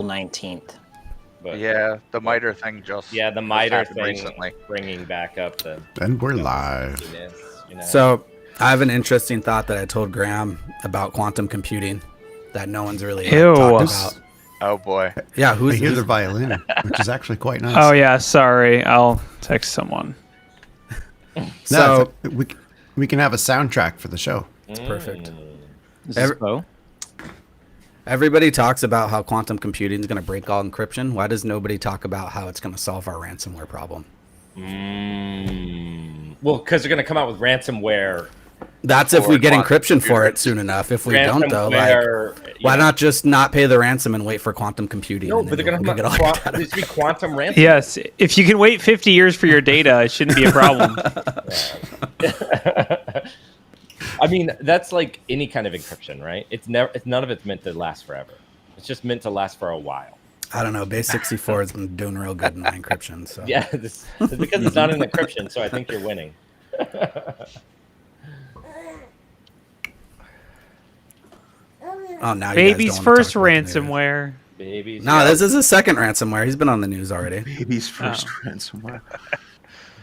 April 19th. But, yeah, the MITRE thing just the MITRE happened thing recently. bringing back up the. And we're live. You know? So I have an interesting thought that I told Graham about quantum computing that no one's really talked about. Oh boy. Yeah, I hear the violin, which is actually quite nice. Oh yeah, sorry. I'll text someone. So we can have a soundtrack for the show. it's perfect. Is this Bo? Everybody talks about how quantum computing is going to break all encryption. Why does nobody talk about how it's going to solve our ransomware problem? Well, because they're going to come out with ransomware. That's if we get encryption for it soon enough. If we don't, though, why not just not pay the ransom and wait for quantum computing? No, but they're going to come out with quantum ransom. Yes, if you can wait 50 years for your data, it shouldn't be a problem. I mean, that's like any kind of encryption, right? None of it's meant to last forever. It's just meant to last for a while. I don't know. Base 64 has been doing real good in my encryption. So yeah, it's because it's not an encryption, so I think you're winning. Oh, now Baby's first ransomware. Babies. No, this is a second ransomware. He's been on the news already. Baby's first ransomware.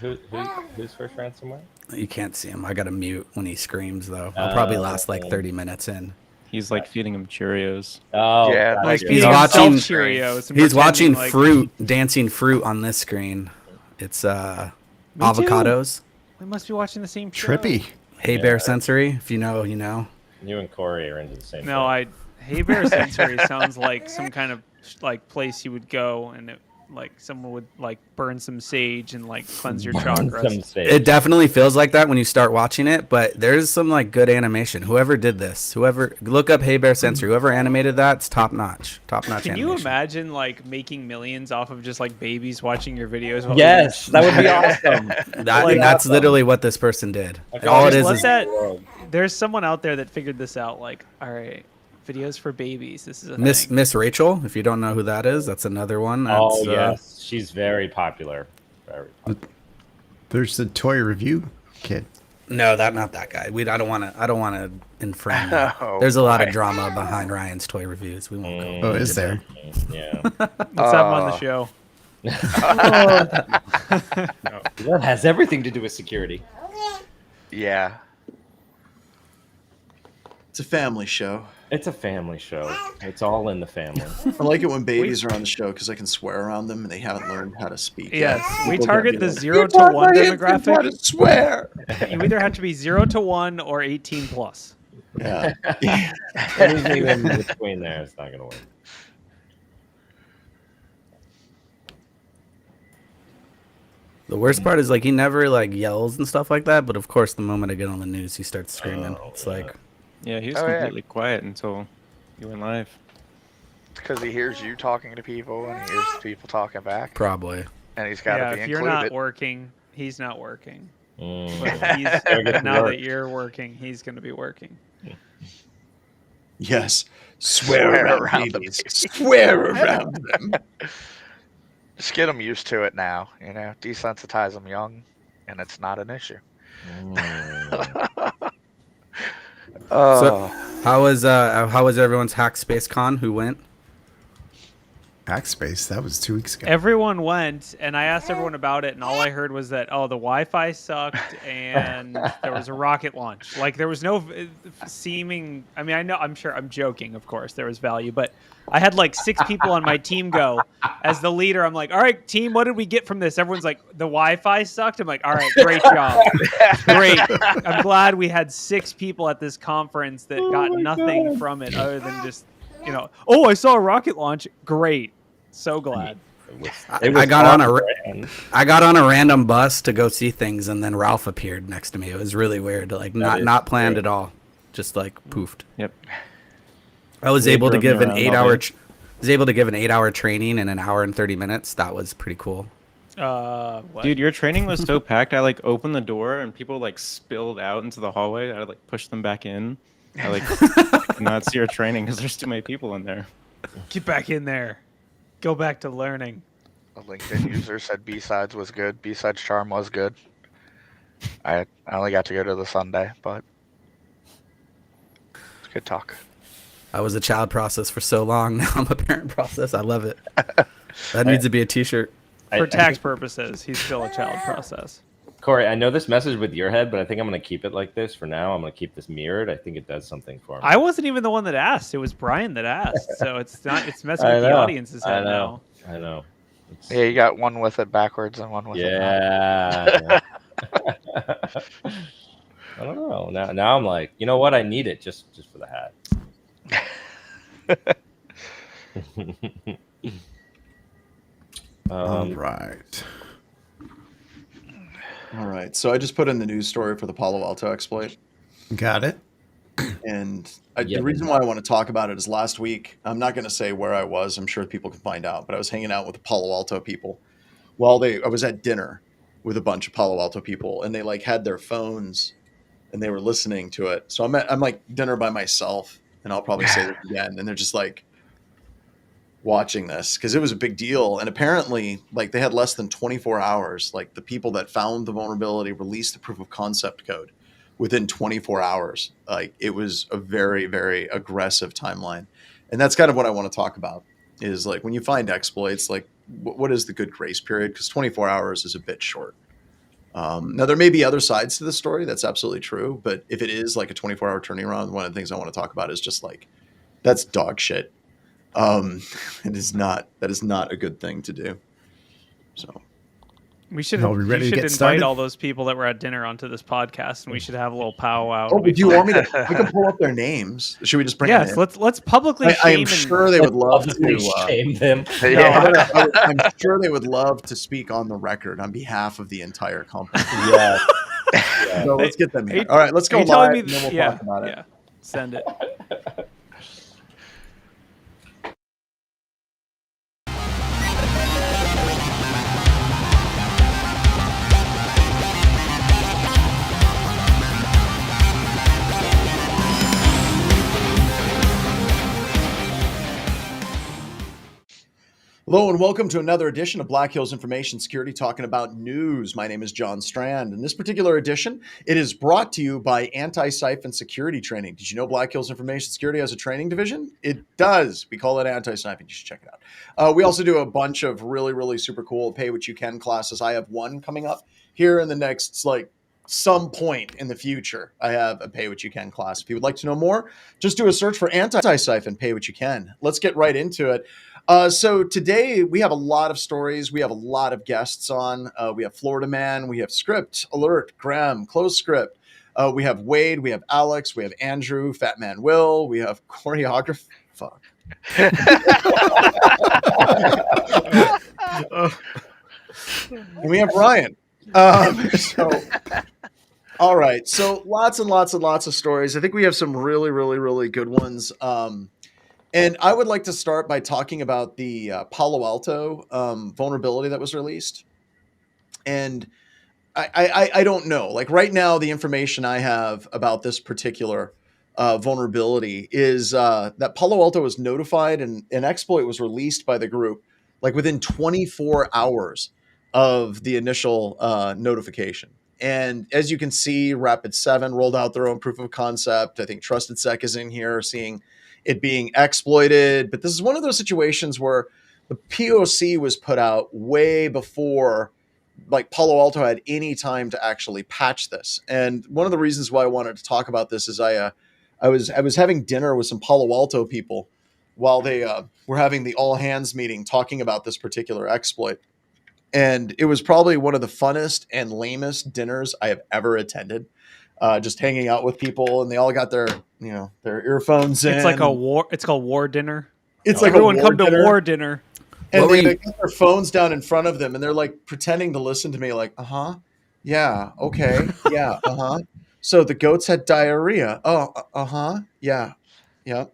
Who's first ransomware? You can't see him. I got to mute when he screams, though. I'll probably last like 30 minutes in. He's like feeding him Cheerios. Oh, yeah. Like He's watching Cheerios. He's watching fruit, dancing fruit on this screen. It's avocados. We must be watching the same show. Trippy. Hey Bear Sensory. If you know, you know. You and Corey are into the same. No, Hey Bear Sensory sounds like some kind of like place you would go and like someone would like burn some sage and like cleanse your chakras. It definitely feels like that when you start watching it, but there's some like good animation. Whoever did this, look up Hey Bear Sensory, whoever animated that, it's top notch Can animation. you imagine like making millions off of just like babies watching your videos? While Yes, that would be awesome. That's literally what this person did. All it is there's someone out there that figured this out. Like, all right, videos for babies. This is a thing. Miss Rachel. If you don't know who that is, that's another one. That's, yes, she's very popular. Very popular. There's the toy review kid. No, not that guy. I don't want to infringe. There's a lot of drama behind Ryan's toy reviews. We won't go. Oh, is there? Yeah. Let's have him on the show. That has everything to do with security. Yeah. It's a family show. It's a family show. It's all in the family. I like it when babies are on the show because I can swear around them and they haven't learned how to speak. Yes, we People target get the me like, 0 to 1 demographic. How to swear? You either have to be 0 to 1 or 18 plus. Yeah. Anything in between there is not going to work. The worst part is like he never like yells and stuff like that, but of course the moment I get on the news he starts screaming. It's like Yeah, he was completely quiet until you went live. It's because he hears you talking to people and he hears people talking back. Probably. And he's got to be if included. you're not working, he's not working. But Gotta now work. that you're working, he's going to be working. Yes. Swear Swear around around them. babies. Swear around them. Just get them used to it now, you know, desensitize them young, and it's not an issue. So, how was everyone's Hackspace Con? Who went? Hackspace, that was 2 weeks ago. Everyone went, and I asked everyone about it, and all I heard was that, the Wi-Fi sucked, and there was a rocket launch. Like, there was no seeming... I mean, I'm sure, I'm joking, of course, there was value, but I had, like, 6 people on my team go. As the leader, I'm like, all right, team, what did we get from this? Everyone's like, the Wi-Fi sucked? I'm like, all right, great job. Great. I'm glad we had 6 people at this conference that got nothing from it other than just, I saw a rocket launch. Great. So glad. I got on a random bus to go see things, and then Ralph appeared next to me. It was really weird, like not planned at all, just like poofed. Yep. I was able to give an 8-hour training in an hour and 30 minutes. That was pretty cool. What? Dude, your training was so packed. I like opened the door and people like spilled out into the hallway. I like pushed them back in. I could not see your training because there's too many people in there. Get back in there. Go back to learning. A LinkedIn user said B-Sides was good. B-Sides Charm was good. I only got to go to the Sunday, but it's good talk. I was a child process for so long. Now I'm a parent process. I love it. That needs to be a T-shirt. For tax purposes, he's still a child process. Corey, I know this message with your head, but I think I'm going to keep it like this for now. I'm going to keep this mirrored. I think it does something for me. I wasn't even the one that asked. It was Brian that asked. So it's not. It's messing with the audience's head now. I know. Yeah, you got one with it backwards and one with it not. I don't know. Now I'm like, you know what? I need it just for the hat. All right. All right. So I just put in the news story for the Palo Alto exploit. Got it. And the reason why I want to talk about it is last week, I'm not going to say where I was. I'm sure people can find out, but I was hanging out with the Palo Alto people I was at dinner with a bunch of Palo Alto people, and they like had their phones and they were listening to it. So I'm like dinner by myself, and I'll probably say this again. And they're just like watching this because it was a big deal. And apparently like they had less than 24 hours. Like the people that found the vulnerability released the proof of concept code within 24 hours. Like it was a very, very aggressive timeline. And that's kind of what I want to talk about is like when you find exploits, like what is the good grace period? Because 24 hours is a bit short. Now there may be other sides to the story. That's absolutely true. But if it is like a 24-hour turnaround, one of the things I want to talk about is just like, that's dog shit. That is not a good thing to do. So we should invite started? all those people that were at dinner onto this podcast, and we should have a little powwow. do you want me to? I can pull up their names. Should we just bring? Yes, let's publicly. I am sure they would love to shame them. I'm sure they would love to speak on the record on behalf of the entire company. Yeah. So let's get them here. All right, let's go live, and then we'll talk about it. Yeah, send it. Hello and welcome to another edition of Black Hills Information Security talking about news. My name is John Strand. In this particular edition, it is brought to you by Antisyphon Security Training. Did you know Black Hills Information Security has a training division? It does. We call it Antisyphon. You should check it out. We also do a bunch of really, really super cool pay what you can classes. I have one coming up here in the next some point in the future. I have a pay what you can class. If you would like to know more, just do a search for Antisyphon pay what you can. Let's get right into it. So today we have a lot of stories. We have a lot of guests on. We have Florida Man. We have Script, Alert, Graham, Close Script. We have Wade. We have Alex. We have Andrew, Fat Man Will. We have choreographer. Fuck. And we have Ryan. All right. So lots and lots and lots of stories. I think we have some really, really, really good ones. And I would like to start by talking about the Palo Alto vulnerability that was released. And I don't know. Like right now, the information I have about this particular vulnerability is that Palo Alto was notified and an exploit was released by the group like within 24 hours of the initial notification. And as you can see, Rapid7 rolled out their own proof of concept. I think TrustedSec is in here seeing it being exploited. But this is one of those situations where the POC was put out way before like Palo Alto had any time to actually patch this. And one of the reasons why I wanted to talk about this is I was having dinner with some Palo Alto people while they were having the all hands meeting talking about this particular exploit. And it was probably one of the funnest and lamest dinners I have ever attended. Just hanging out with people, and they all got their earphones in. It's like a war. It's called war dinner. It's like everyone a war come dinner. to war dinner. And they got their phones down in front of them, and they're like pretending to listen to me, like, yeah, okay, yeah, So the goats had diarrhea. Oh, yeah, yep.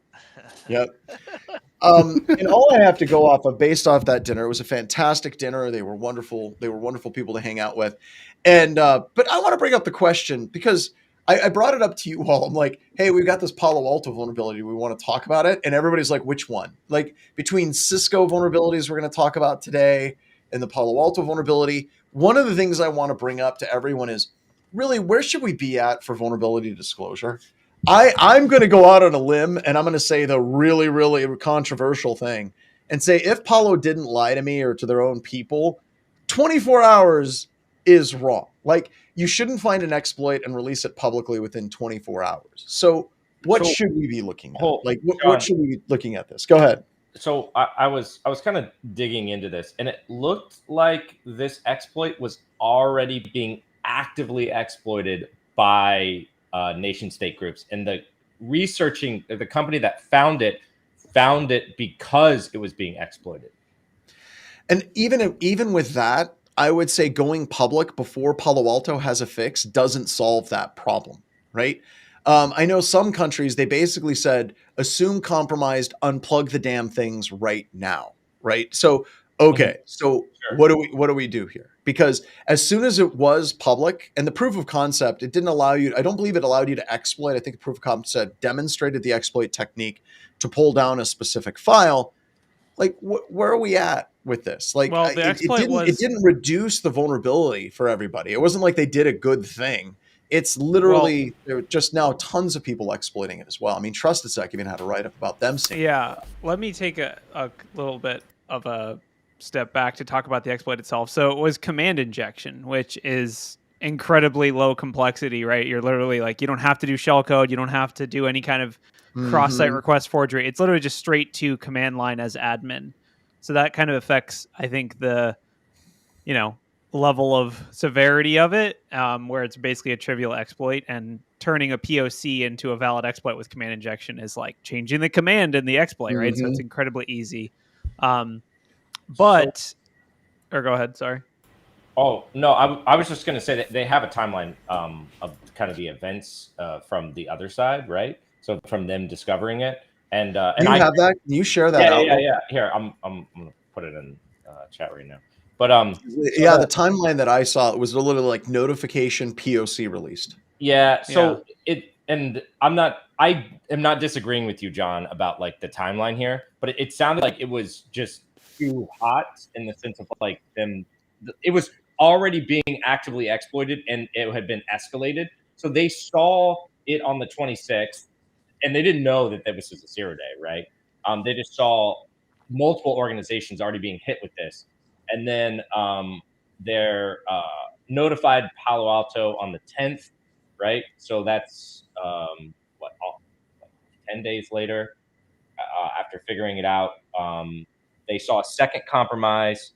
And all I have to go off of based off that dinner, it was a fantastic dinner. They were wonderful. They were wonderful people to hang out with. And, but I want to bring up the question because I brought it up to you all. I'm like, hey, we've got this Palo Alto vulnerability. We want to talk about it. And everybody's like, which one? Like between Cisco vulnerabilities we're going to talk about today and the Palo Alto vulnerability. One of the things I want to bring up to everyone is really, where should we be at for vulnerability disclosure? I'm going to go out on a limb and I'm going to say the really, really controversial thing and say if Palo didn't lie to me or to their own people, 24 hours is wrong. Like, you shouldn't find an exploit and release it publicly within 24 hours. So what should we be looking at? Like, what should we be looking at this? Go ahead. So I was kind of digging into this, and it looked like this exploit was already being actively exploited by nation state groups, and the company that found it because it was being exploited. And even with that, I would say going public before Palo Alto has a fix doesn't solve that problem, right? I know some countries, they basically said, assume compromised, unplug the damn things right now, right? So, okay, so sure. What do we do here? Because as soon as it was public and the proof of concept, it didn't allow you, I don't believe it allowed you to exploit. I think the proof of concept demonstrated the exploit technique to pull down a specific file. Like, where are we at with this? Like, well, it didn't reduce the vulnerability for everybody. It wasn't like they did a good thing. It's literally there are just now tons of people exploiting it as well. I mean, TrustedSec even had a write-up about them saying. Yeah, let me take a little bit of a step back to talk about the exploit itself. So it was command injection, which is incredibly low complexity, right? You're literally like, you don't have to do shellcode. You don't have to do any kind of cross-site request forgery. It's literally just straight to command line as admin. So that kind of affects, I think, the, level of severity of it, where it's basically a trivial exploit, and turning a POC into a valid exploit with command injection is like changing the command in the exploit, right? So it's incredibly easy. Or go ahead, sorry. Oh, no, I was just going to say that they have a timeline of kind of the events from the other side, right? So from them discovering it. And you have that? Can you share that out? Yeah. Here, I'm going to put it in chat right now. But the timeline that I saw, it was literally like notification POC released. Yeah. So I am not disagreeing with you, John, about like the timeline here, but it sounded like it was just too hot in the sense of like them. It was already being actively exploited and it had been escalated. So they saw it on the 26th and they didn't know that this was a 0 day, right? They just saw multiple organizations already being hit with this. And then they're notified Palo Alto on the 10th, right? So that's 10 days later after figuring it out. They saw a second compromise.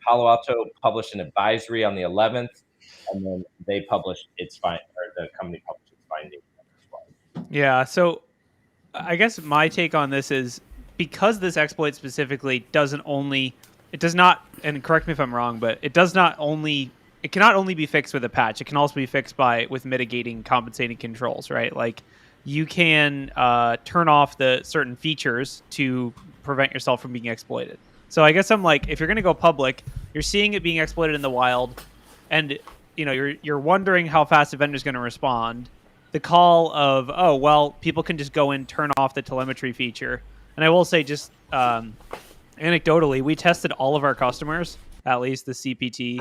Palo Alto published an advisory on the 11th, and then they published the company published its findings. Yeah, so I guess my take on this is because this exploit specifically does not, and correct me if I'm wrong, but it cannot only be fixed with a patch. It can also be fixed with mitigating compensating controls, right? Like you can turn off the certain features to prevent yourself from being exploited. So I guess I'm like, if you're going to go public, you're seeing it being exploited in the wild, and you're wondering how fast the vendor's going to respond. The call of, oh, well, people can just go in, turn off the telemetry feature. And I will say, just anecdotally, we tested all of our customers, at least the CPT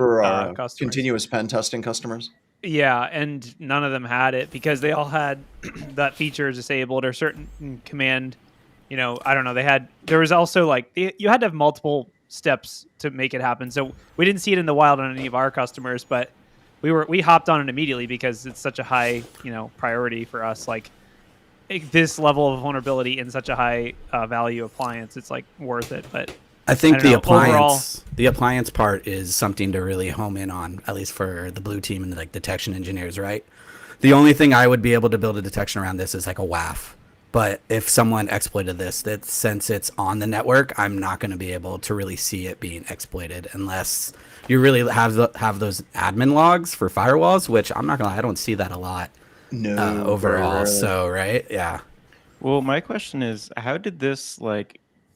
customers. Continuous pen testing customers? Yeah, and none of them had it because they all had that feature disabled or certain command. I don't know. There was also you had to have multiple steps to make it happen. So we didn't see it in the wild on any of our customers, but we hopped on it immediately because it's such a high, priority for us. Like this level of vulnerability in such a high value appliance, it's like worth it. But I think the appliance part is something to really home in on, at least for the blue team and like detection engineers, right? The only thing I would be able to build a detection around this is like a WAF. But if someone exploited this, since it's on the network, I'm not going to be able to really see it being exploited unless you really have those admin logs for firewalls, which I'm not going to lie, I don't see that a lot overall. So, right? Yeah. Well, my question is, how did this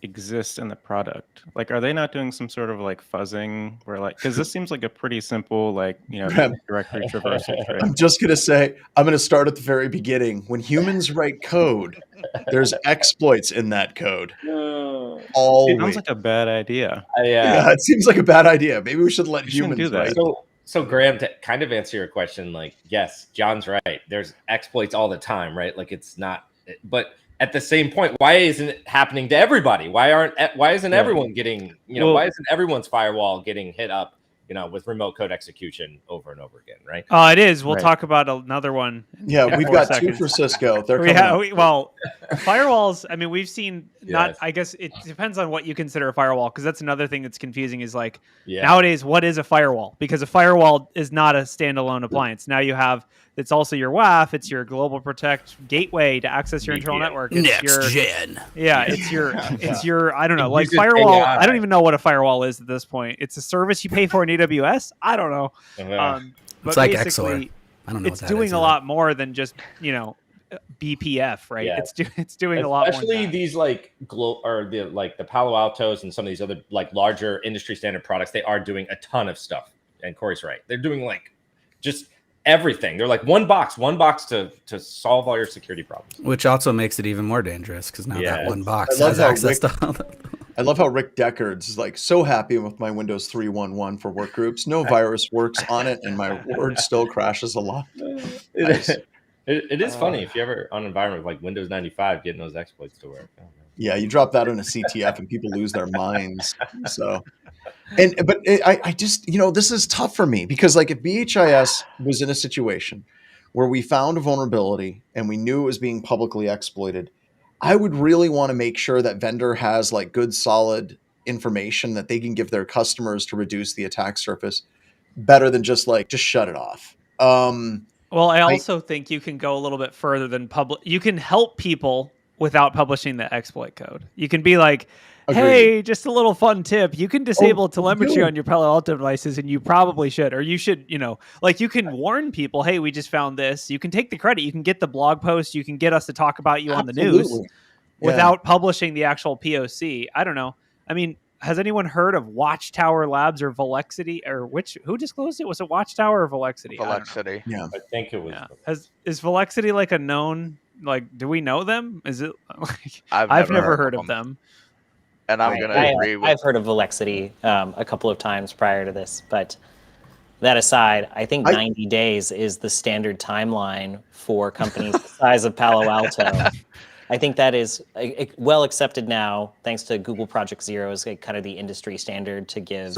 exist in the product? Are they not doing some sort of fuzzing where because this seems like a pretty simple directory traversal trick. I'm just gonna say, I'm gonna start at the very beginning. When humans write code, there's exploits in that code. It sounds like a bad idea. Yeah, it seems like a bad idea. Maybe we should let humans do that. write. So Graham, to kind of answer your question, like, yes, John's right. There's exploits all the time, right? Like it's not, but at the same point, why isn't it happening to everybody? Why isn't everyone getting, why isn't everyone's firewall getting hit up, with remote code execution over and over again, right? It is. We'll talk about another one. Yeah, we've got 2 for Cisco. They're coming up. Firewalls. I mean, we've seen I guess it depends on what you consider a firewall, because that's another thing that's confusing. Is like nowadays, what is a firewall? Because a firewall is not a standalone appliance. Now you have it's also your WAF. It's your global protect gateway to access your internal network. It's Next gen. Yeah, it's your I don't know, like firewall. AI. I don't even know what a firewall is at this point. It's a service you pay for in AWS. I don't know. But it's like XOR. I don't know. It's doing a lot more than just BPF, right? Yeah. It's doing a lot more. Especially these the Palo Altos and some of these other like larger industry standard products. They are doing a ton of stuff. And Corey's right. They're doing like just everything. They're like one box to solve all your security problems. Which also makes it even more dangerous, because now that one box has access to all the... I love how Rick Deckard's is like so happy with my Windows 3.1.1 for work groups. No virus works on it, and my Word still crashes a lot. Nice. It is funny if you ever on an environment like Windows 95 getting those exploits to work. Yeah, you drop that on a CTF and people lose their minds. So, I just this is tough for me, because like if BHIS was in a situation where we found a vulnerability and we knew it was being publicly exploited, I would really want to make sure that vendor has like good solid information that they can give their customers to reduce the attack surface better than just shut it off. Well, I also think you can go a little bit further than you can help people without publishing the exploit code. You can be like, hey, just a little fun tip. You can disable telemetry on your Palo Alto devices, and you probably should. Or you should, you can warn people, hey, we just found this. You can take the credit. You can get the blog post. You can get us to talk about you on the news without publishing the actual POC. I don't know. I mean, has anyone heard of Watchtower Labs or Velexity? Or who disclosed it? Was it Watchtower or Velexity? Velexity. Yeah. I think it was. Yeah. Is Velexity like a known... Like, do we know them? Is it like I've never heard of them. And I'm going to agree with... I've heard of Velexity a couple of times prior to this, but that aside, I think 90 days is the standard timeline for companies the size of Palo Alto. I think that is well accepted now, thanks to Google Project Zero, is kind of the industry standard to give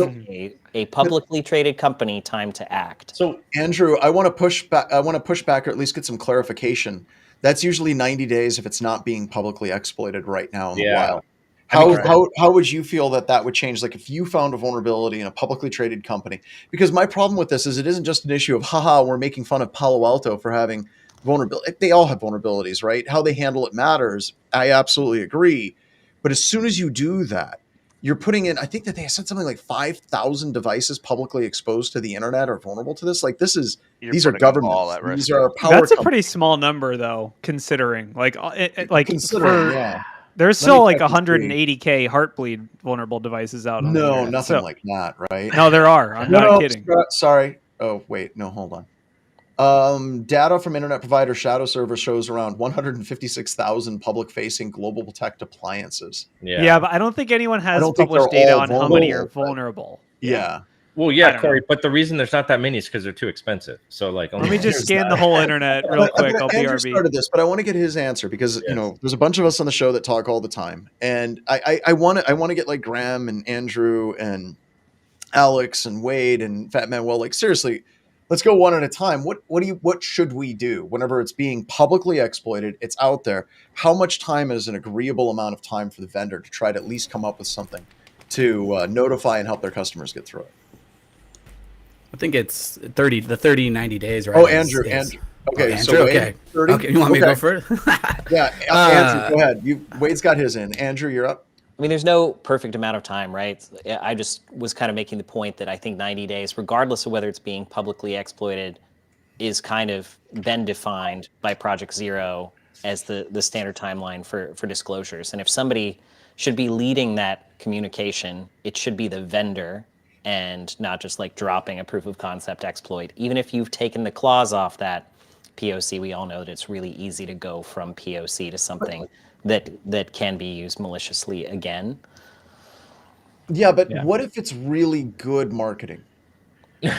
a publicly traded company time to act. So, Andrew, I want to push back, or at least get some clarification. That's usually 90 days if it's not being publicly exploited right now in the wild. How would you feel that would change? Like if you found a vulnerability in a publicly traded company? Because my problem with this is it isn't just an issue of, we're making fun of Palo Alto for having vulnerability. They all have vulnerabilities, right? How they handle it matters. I absolutely agree. But as soon as you do that, you're putting in, I think that they said something like 5,000 devices publicly exposed to the internet are vulnerable to this. Like these are governments. These are power. That's a pretty small number, though, considering there's still like 180K Heartbleed vulnerable devices out. No, nothing like that, right? No, there are. I'm not kidding. Sorry. Oh, wait. No, hold on. Data from internet provider Shadow Server shows around 156,000 public-facing global protect appliances. Yeah, but I don't think anyone has published data on how many are vulnerable. Yeah. Well, yeah, Corey, but the reason there's not that many is because they're too expensive. So, let me just scan the whole internet real quick. I'll Andrew BRB. started this, but I want to get his answer because there's a bunch of us on the show that talk all the time, and I want to get like Graham and Andrew and Alex and Wade and Fat Manuel. Like seriously, let's go one at a time. What should we do whenever it's being publicly exploited? It's out there. How much time is an agreeable amount of time for the vendor to try to at least come up with something to notify and help their customers get through it? I think it's 90 days, right? Oh, Andrew. Okay, Andrew, okay. 30? Okay, you want me to go first? Yeah, Andrew, go ahead. Wade's got his in. Andrew, you're up. I mean, there's no perfect amount of time, right? I just was kind of making the point that I think 90 days, regardless of whether it's being publicly exploited, is kind of been defined by Project Zero as the standard timeline for disclosures. And if somebody should be leading that communication, it should be the vendor and not just like dropping a proof of concept exploit. Even if you've taken the clause off that POC, we all know that it's really easy to go from POC to something that can be used maliciously again. Yeah, but what if it's really good marketing? I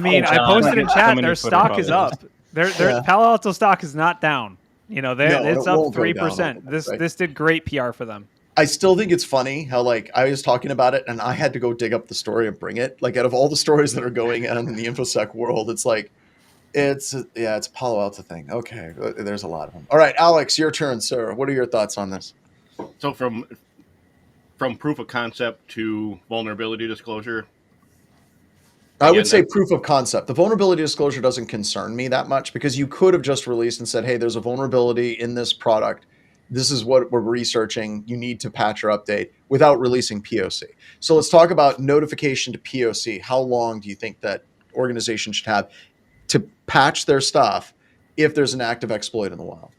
mean, I posted in chat. Their stock is up. Their Palo Alto stock is not down. You know, it's up 3%. This did great PR for them. I still think it's funny how like I was talking about it and I had to go dig up the story and bring it. Like out of all the stories that are going on in the infosec world, it's like it's a Palo Alto thing. Okay, there's a lot of them. All right, Alex, your turn, sir. What are your thoughts on this? So from proof of concept to vulnerability disclosure, I would say proof of concept. The vulnerability disclosure doesn't concern me that much because you could have just released and said, hey, there's a vulnerability in this product. This is what we're researching. You need to patch or update without releasing POC. So let's talk about notification to POC. How long do you think that organizations should have to patch their stuff if there's an active exploit in the wild?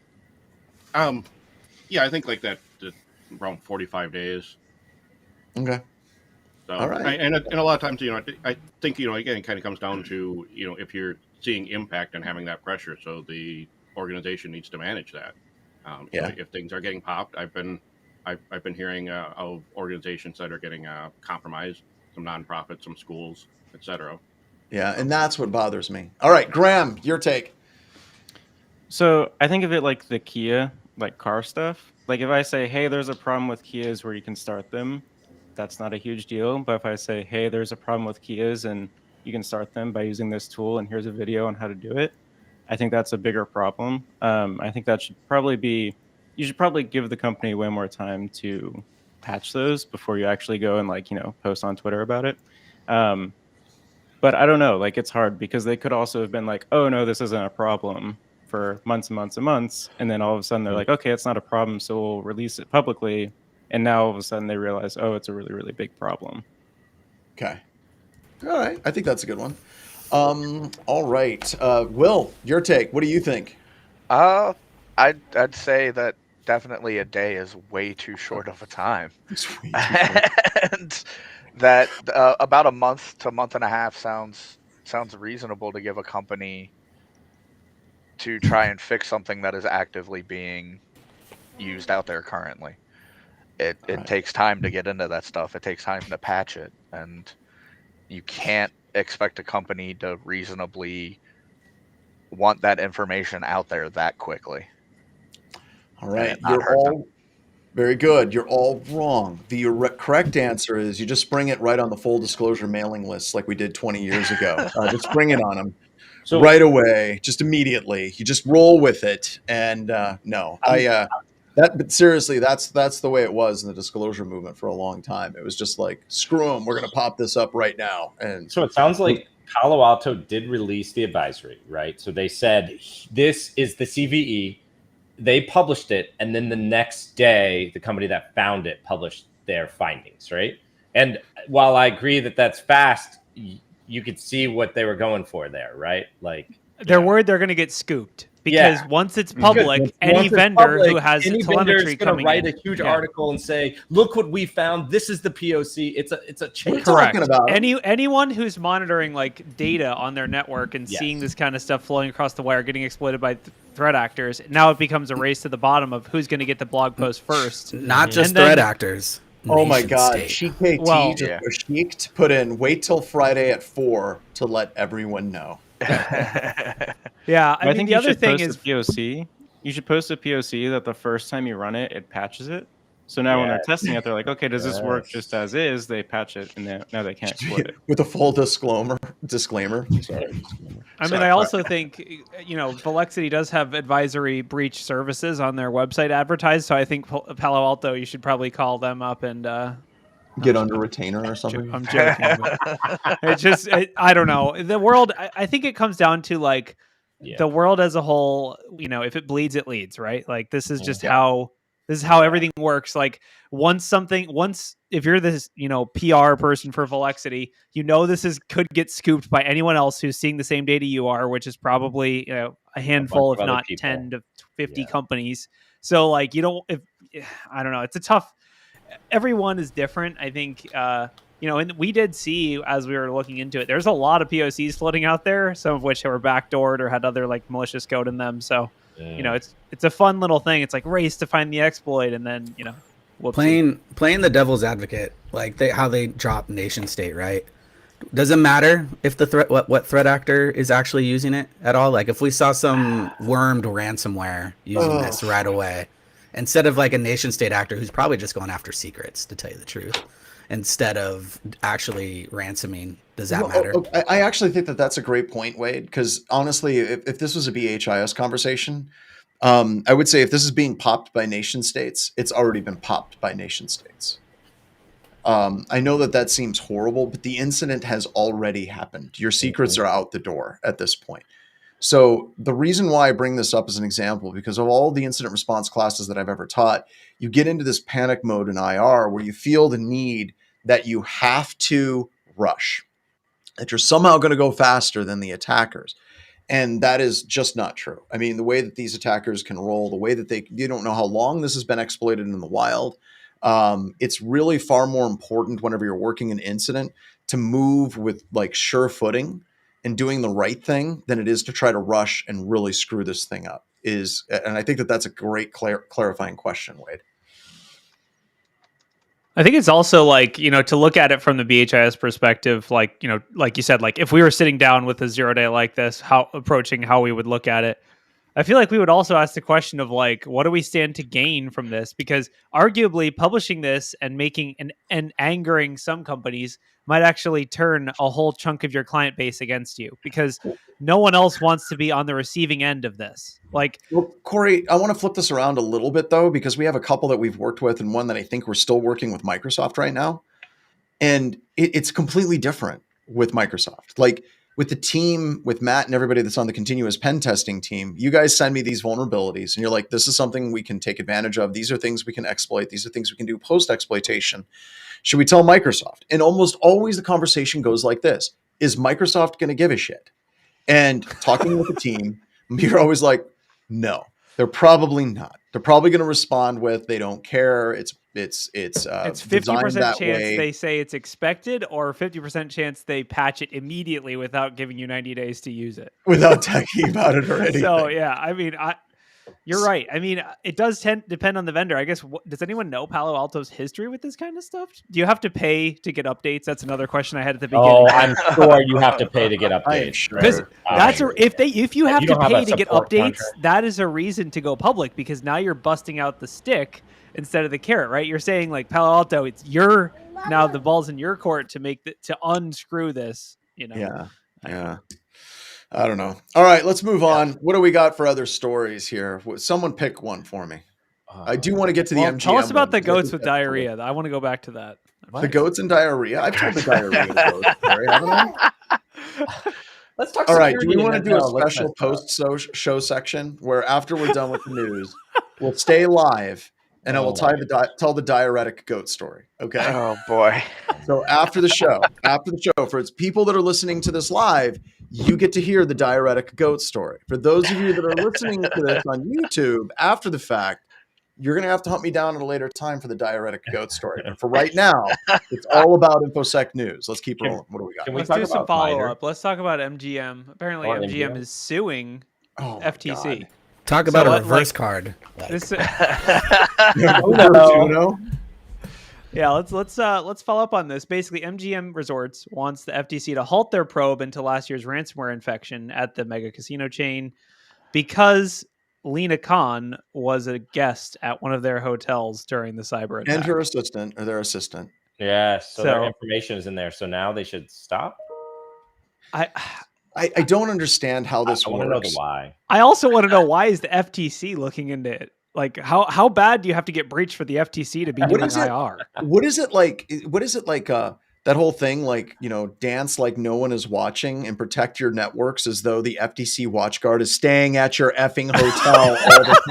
Yeah, I think like that around 45 days. Okay. So, all right. And a lot of times, you know, I think, you know, again, it kind of comes down to, you know, if you're seeing impact and having that pressure, so the organization needs to manage that. So if things are getting popped, I've been hearing of organizations that are getting compromised, some nonprofits, some schools, etc. Yeah, and that's what bothers me. All right, Graham, your take. So I think of it like the Kia, like car stuff. Like if I say, hey, there's a problem with Kias where you can start them, that's not a huge deal. But if I say, hey, there's a problem with Kias and you can start them by using this tool and here's a video on how to do it, I think that's a bigger problem. I think that should probably be, you should probably give the company way more time to patch those before you actually go and like, you know, post on Twitter about it. But I don't know, like it's hard because they could also have been like, oh no, this isn't a problem for months and months and months. And then all of a sudden they're like, okay, it's not a problem. So we'll release it publicly. And now all of a sudden they realize, oh, it's a really, really big problem. Okay. All right. I think that's a good one. All right. Will, your take. What do you think? I'd say that definitely a day is way too short of a time. And that about a month to a month and a half sounds reasonable to give a company to try and fix something that is actively being used out there currently. It takes time to get into that stuff. It takes time to patch it, and you can't expect a company to reasonably want that information out there that quickly. All right. You're all very good. You're all wrong. The correct answer is you just bring it right on the full disclosure mailing list like we did 20 years ago. Just bring it on them right away, just immediately. You just roll with it. And but seriously, that's the way it was in the disclosure movement for a long time. It was just like, screw them, we're going to pop this up right now. And so it sounds like Palo Alto did release the advisory, right? So they said, this is the CVE. They published it, and then the next day, the company that found it published their findings, right? And while I agree that that's fast, you could see what they were going for there, right? Like they're worried they're going to get scooped because once it's public, any vendor who has telemetry coming write a huge article and say, "Look what we found. This is the POC." It's a change. Correct. Anyone who's monitoring like data on their network and seeing this kind of stuff flowing across the wire, getting exploited by threat actors, now it becomes a race to the bottom of who's going to get the blog post first. Not just threat actors. Oh my God! CKT just put in, wait till Friday at 4 to let everyone know. Yeah, I mean, the other thing is POC. You should post a POC that the first time you run it, it patches it. So now when they're testing it, they're like, okay, does this work just as is? They patch it, and now they can't exploit it. With a full disclaimer. Sorry. I mean, I also think, you know, Velexity does have advisory breach services on their website advertised. So I think Palo Alto, you should probably call them up and get under retainer or something. I'm joking. It's just, I don't know. The world, I think it comes down to like the world as a whole, you know, if it bleeds, it leads, right? Like this is just how everything works. Like once if you're this, you know, PR person for Velexity, you know, could get scooped by anyone else who's seeing the same data you are, which is probably, you know, a handful, if not 10 to 50 companies. So like, I don't know. It's a tough, everyone is different. I think, you know, and we did see as we were looking into it, there's a lot of POCs floating out there, some of which were backdoored or had other like malicious code in them. So, you know, it's a fun little thing. It's like race to find the exploit, and then, you know, playing the devil's advocate, like how they drop nation state, right? Does it matter if the threat what threat actor is actually using it at all? Like if we saw some wormed ransomware using this right away, instead of like a nation state actor who's probably just going after secrets, to tell you the truth, instead of actually ransoming, does that matter? I actually think that that's a great point, Wade, because honestly, if this was a BHIS conversation, I would say if this is being popped by nation states, it's already been popped by nation states. I know that seems horrible, but the incident has already happened. Your secrets are out the door at this point. So the reason why I bring this up as an example, because of all the incident response classes that I've ever taught, you get into this panic mode in IR where you feel the need that you have to rush, that you're somehow going to go faster than the attackers. And that is just not true. I mean, the way that these attackers can roll, the way that you don't know how long this has been exploited in the wild. It's really far more important whenever you're working an incident to move with like sure footing and doing the right thing than it is to try to rush and really screw this thing up. And I think that that's a great clarifying question, Wade. I think it's also like, to look at it from the BHIS perspective, like, like you said, like if we were sitting down with a 0 day like this, how we would look at it. I feel like we would also ask the question of like, what do we stand to gain from this? Because arguably publishing this and making and angering some companies might actually turn a whole chunk of your client base against you because no one else wants to be on the receiving end of this. Like, well, Corey, I want to flip this around a little bit though, because we have a couple that we've worked with and one that I think we're still working with Microsoft right now. And it's completely different with Microsoft. Like with the team, with Matt and everybody that's on the continuous pen testing team, you guys send me these vulnerabilities and you're like, this is something we can take advantage of. These are things we can exploit. These are things we can do post-exploitation. Should we tell Microsoft? And almost always the conversation goes like this. Is Microsoft going to give a shit? And talking with the team, you're always like, no, they're probably not. They're probably going to respond with, they don't care. It's 50% chance they say it's expected, or 50% chance they patch it immediately without giving you 90 days to use it, without talking about it or anything. So yeah, I mean, you're right. I mean, it does depend on the vendor, I guess. Does anyone know Palo Alto's history with this kind of stuff? Do you have to pay to get updates? That's another question I had at the beginning. Oh, I'm sure you have to pay to get updates. Because if you have to pay to get updates, that is a reason to go public, because now you're busting out the stick instead of the carrot, right? You're saying like, Palo Alto, it's now the ball's in your court to unscrew this. Yeah. I don't know. All right, let's move on. What do we got for other stories here? Someone pick one for me. I do want to get to the MGM. Tell us about the goats with diarrhea. I want to go back to that. The goats and diarrhea. I've told the diarrhea story, haven't I? Let's talk. All right. Do we want to do a special post-show section where after we're done with the news, we'll stay live and I will tell the diuretic goat story. Okay. Oh boy. So after the show, for its people that are listening to this live, you get to hear the diuretic goat story. For those of you that are listening to this on YouTube after the fact, you're going to have to hunt me down at a later time for the diuretic goat story. But for right now, it's all about InfoSec news. Let's keep rolling. What do we got? Let's do some follow-up. Let's talk about MGM. Apparently, MGM is suing FTC. God. Talk about a reverse card. Yeah, let's follow up on this. Basically, MGM Resorts wants the FTC to halt their probe into last year's ransomware infection at the mega casino chain because Lina Khan was a guest at one of their hotels during the cyber attack. And her assistant, or their assistant. Yes, so their information is in there. So now they should stop? I don't understand how this works. I want to know the why. I also want to know, why is the FTC looking into it? Like, how bad do you have to get breached for the FTC to be doing IR? What is it like? What is it like? That whole thing, like, dance like no one is watching and protect your networks as though the FTC watchguard is staying at your effing hotel all the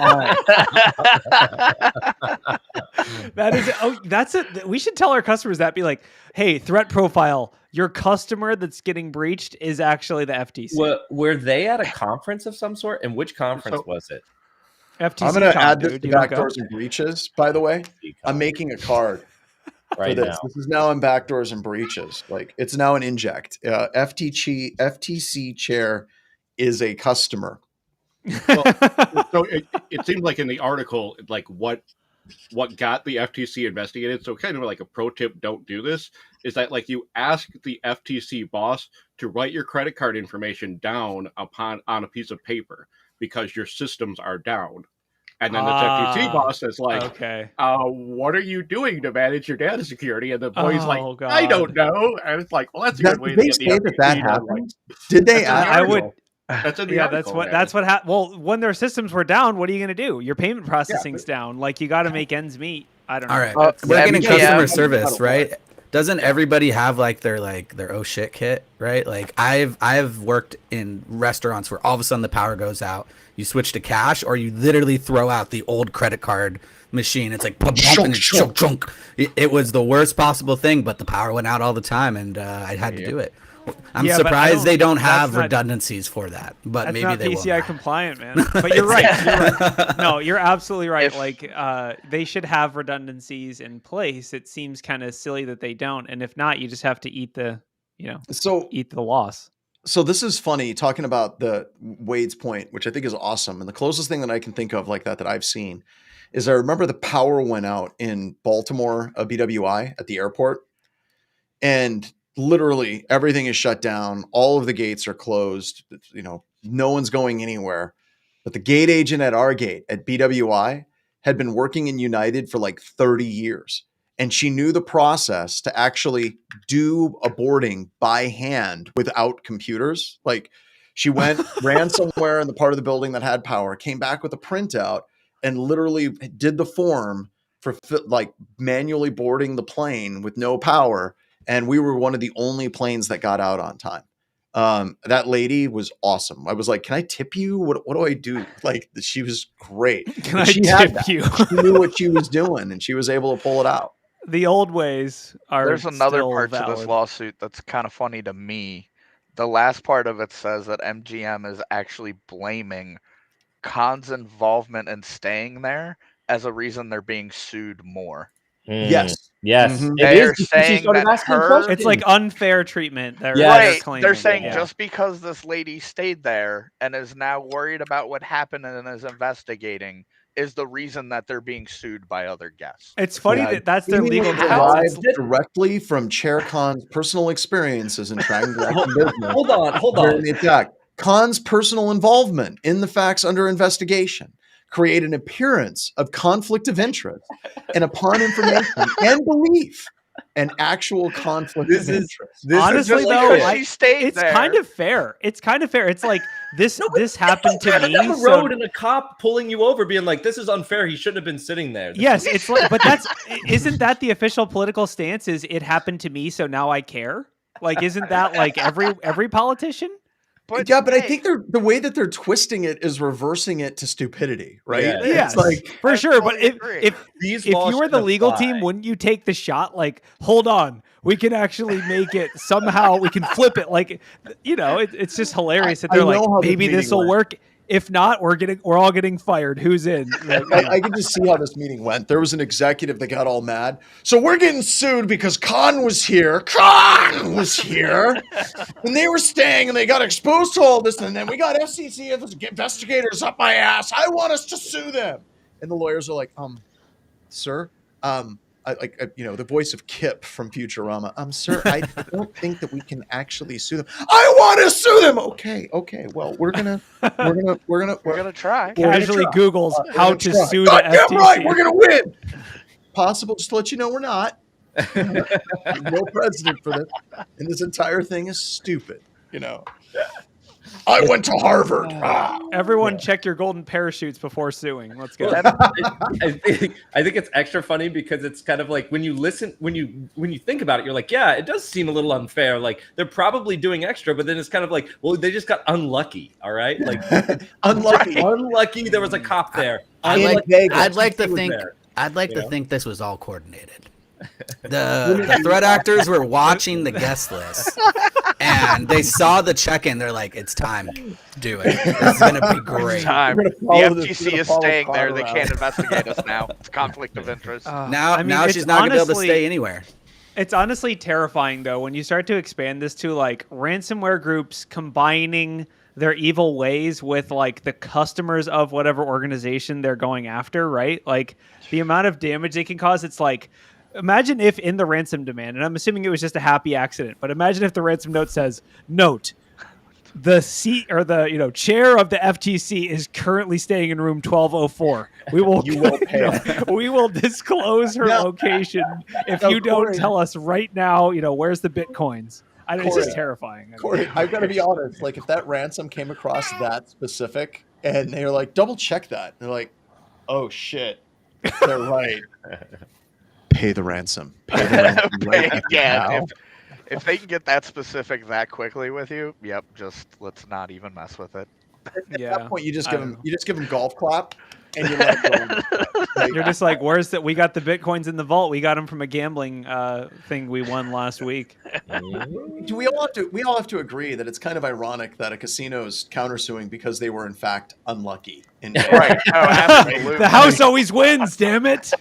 time. That's it. We should tell our customers that. Be like, hey, threat profile. Your customer that's getting breached is actually the FTC. Were they at a conference of some sort? And which conference was it? FTC. I'm going to add this to backdoors and breaches, by the way. I'm making a card for this. This is now in backdoors and breaches. Like, it's now an inject. FTC chair is a customer. Well, so it seems like in the article, like what what got the FTC investigated. So kind of like a pro tip, don't do this, is that like you ask the FTC boss to write your credit card information down on a piece of paper because your systems are down. And then the FTC boss is like, okay. What are you doing to manage your data security? And the boy's like, God. I don't know. And it's like, well, that's a good way to get the FTC that to, happened. Did they? I would. That's in the yeah, article, that's what happened. Well, when their systems were down, what are you going to do? Your payment processing's down. Like, you got to make ends meet. I don't know. All right, Well, working in MGM customer service, right? Doesn't everybody have like their oh shit kit, right? Like I've worked in restaurants where all of a sudden the power goes out, you switch to cash, or you literally throw out the old credit card machine. It's like chunk. It was the worst possible thing, but the power went out all the time, and I had to do it. I'm surprised they don't have redundancies for that, but maybe they will. That's not PCI compliant, man. But you're right. No, you're absolutely right. Like, they should have redundancies in place. It seems kind of silly that they don't, and if not, you just have to eat the loss. So this is funny talking about the Wade's point, which I think is awesome, and the closest thing that I can think of like that I've seen is I remember the power went out in Baltimore, BWI at the airport, and literally everything is shut down. All of the gates are closed. No one's going anywhere. But the gate agent at our gate at BWI had been working in United for like 30 years. And she knew the process to actually do a boarding by hand without computers. Like, she ran somewhere in the part of the building that had power, came back with a printout, and literally did the form for like manually boarding the plane with no power. And we were one of the only planes that got out on time. That lady was awesome. I was like, can I tip you? What do I do? Like, she was great. Can I tip you? She knew what she was doing, and she was able to pull it out. The old ways are There's another still part to valid. this lawsuit that's kind of funny to me. The last part of it says that MGM is actually blaming Khan's involvement in staying there as a reason they're being sued more. Yes. Mm-hmm. They're saying that it's like unfair treatment. They're saying just because this lady stayed there and is now worried about what happened and is investigating is the reason that they're being sued by other guests. It's funny that that's their legal derived directly from Chair Khan's personal experiences in trying to business. Hold on. The attack. Khan's personal involvement in the facts under investigation create an appearance of conflict of interest, and upon information and belief, an actual conflict of interest. Honestly, though, it's there. kind of fair. It's kind of fair. It's like this happened to me. Down the road and a cop pulling you over, being like, "This is unfair. He shouldn't have been sitting there." Yes, it's like, but isn't that the official political stance? Is it happened to me, so now I care? Like, isn't that like every politician? But I think the way that they're twisting it is reversing it to stupidity, right? Yeah. Yes, like for sure. But if you were the legal team, wouldn't you take the shot? Like, hold on, we can actually make it somehow. We can flip it. Like, it's just hilarious that they're like, maybe this will work. If not, we're all getting fired. Who's in? I can just see how this meeting went. There was an executive that got all mad. So we're getting sued because Khan was here. And they were staying and they got exposed to all this. And then we got FCC investigators up my ass. I want us to sue them. And the lawyers are like, sir, the voice of Kip from Futurama. Sir, I don't think that we can actually sue them. I want to sue them. Okay. Well, we're gonna try. Casually Googles how to sue the FTC. Right, we're gonna win. Possible, just to let you know, we're not. No precedent for this, and this entire thing is stupid. I went to Harvard. Everyone, check your golden parachutes before suing. Let's go. I think it's extra funny because it's kind of like when you think about it, you're like, yeah, it does seem a little unfair. Like they're probably doing extra, but then it's kind of like, well, they just got unlucky. All right, like unlucky. There was a cop there. I'd like to think this was all coordinated. The threat actors were watching the guest list and they saw the check-in. They're like, it's time. Do it. This is going to be great. The FTC is staying there. They can't investigate us now. It's conflict of interest. Now she's not going to be able to stay anywhere. It's honestly terrifying, though, when you start to expand this to like ransomware groups combining their evil ways with like the customers of whatever organization they're going after, right? Like the amount of damage they can cause. It's like, imagine if in the ransom demand, and I'm assuming it was just a happy accident, but imagine if the ransom note says, note, the seat or the chair of the FTC is currently staying in room 1204. We will we will disclose her location if you don't tell us right now. Where's the bitcoins? It's just terrifying. Corey, I've got to be honest. Like, if that ransom came across that specific, and they're like, double check that, they're like, oh shit, they're right. Pay the ransom. Pay the ransom right now. If they can get that specific that quickly with you, yep, just let's not even mess with it. At that point, you just give them golf clap, and you let go. You're just like, where's that? We got the bitcoins in the vault. We got them from a gambling thing we won last week. Do we all have to agree that it's kind of ironic that a casino's countersuing because they were in fact unlucky? Right. Oh, absolutely. The house always wins. Damn it.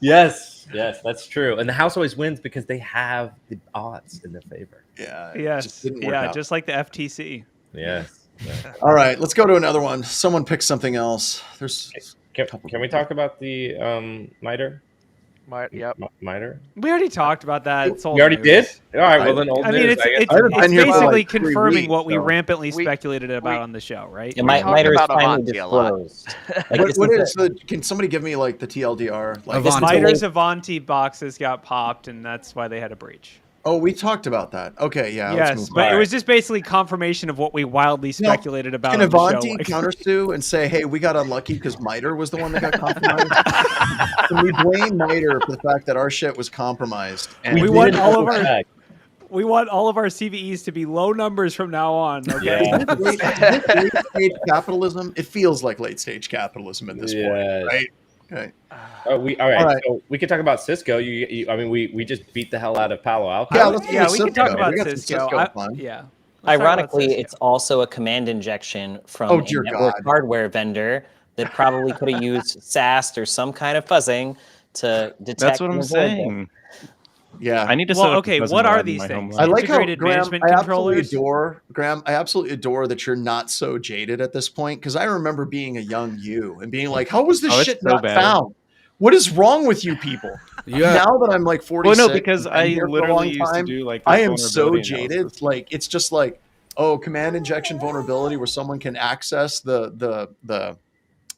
Yes, that's true. And the house always wins because they have the odds in their favor. Yeah. Yes. Just like the FTC. Yes. All right, let's go to another one. Someone pick something else. Can we talk about the MITRE? MITRE. We already talked about that. We already did. All right. Well, then old news. It's basically confirming what we rampantly speculated about on the show, right? Yeah, MITRE is finally disclosed. Can somebody give me like the TLDR? Like, MITRE's Ivanti boxes got popped, and that's why they had a breach. Oh, we talked about that. Okay, yeah. Yes, but it was just basically confirmation of what we wildly speculated about. Can Ivanti countersue and say, "Hey, we got unlucky because MITRE was the one that got compromised"? Can we blame MITRE for the fact that our shit was compromised? And we want all of our CVEs to be low numbers from now on. Okay. Yeah. Late stage capitalism. It feels like late stage capitalism at this point, right? Okay. All right. So we can talk about Cisco. We just beat the hell out of Palo Alto. Yeah, we can talk about Cisco. Ironically, it's also a command injection from a network hardware vendor that probably could have used SAST or some kind of fuzzing to detect. That's what I'm saying. Yeah, I need to. What are these things? I like how management controllers. Graham, I absolutely adore that you're not so jaded at this point, because I remember being a young you and being like, "How was this shit not found? What is wrong with you people?" Now that I'm like 46, well, no, because I literally used to do like. I am so jaded. Analysis. Like, it's just like, oh, command injection vulnerability where someone can access the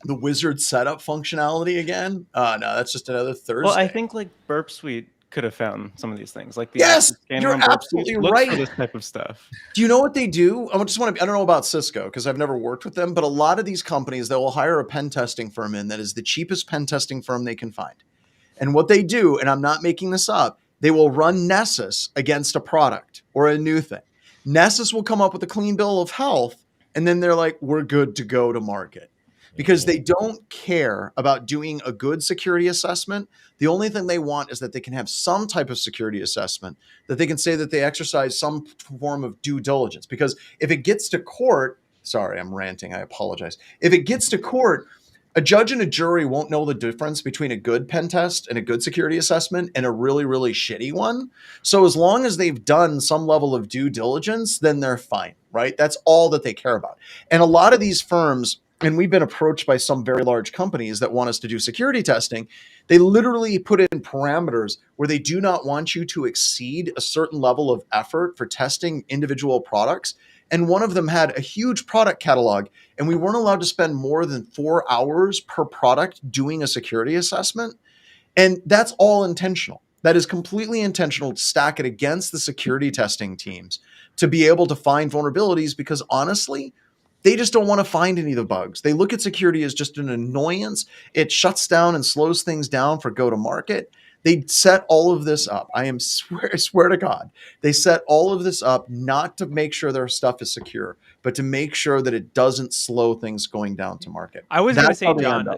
wizard setup functionality again. No, that's just another Thursday. Well, I think like Burp Suite could have found some of these things, like the you're absolutely right. For this type of stuff. Do you know what they do? I don't know about Cisco because I've never worked with them, but a lot of these companies, they will hire a pen testing firm in that is the cheapest pen testing firm they can find. And what they do, and I'm not making this up, they will run Nessus against a product or a new thing. Nessus will come up with a clean bill of health, and then they're like, we're good to go to market. Because they don't care about doing a good security assessment. The only thing they want is that they can have some type of security assessment, that they can say that they exercise some form of due diligence. Because if it gets to court, sorry, I'm ranting, I apologize. If it gets to court, a judge and a jury won't know the difference between a good pen test and a good security assessment and a really, really shitty one. So as long as they've done some level of due diligence, then they're fine, right? That's all that they care about. And a lot of these firms, and we've been approached by some very large companies that want us to do security testing, they literally put in parameters where they do not want you to exceed a certain level of effort for testing individual products. And one of them had a huge product catalog, and we weren't allowed to spend more than 4 hours per product doing a security assessment. And that's all intentional. That is completely intentional to stack it against the security testing teams to be able to find vulnerabilities, because honestly, they just don't want to find any of the bugs. They look at security as just an annoyance. It shuts down and slows things down for go-to-market. They set all of this up. I swear to God, they set all of this up not to make sure their stuff is secure, but to make sure that it doesn't slow things going down to market. I was going to say, John,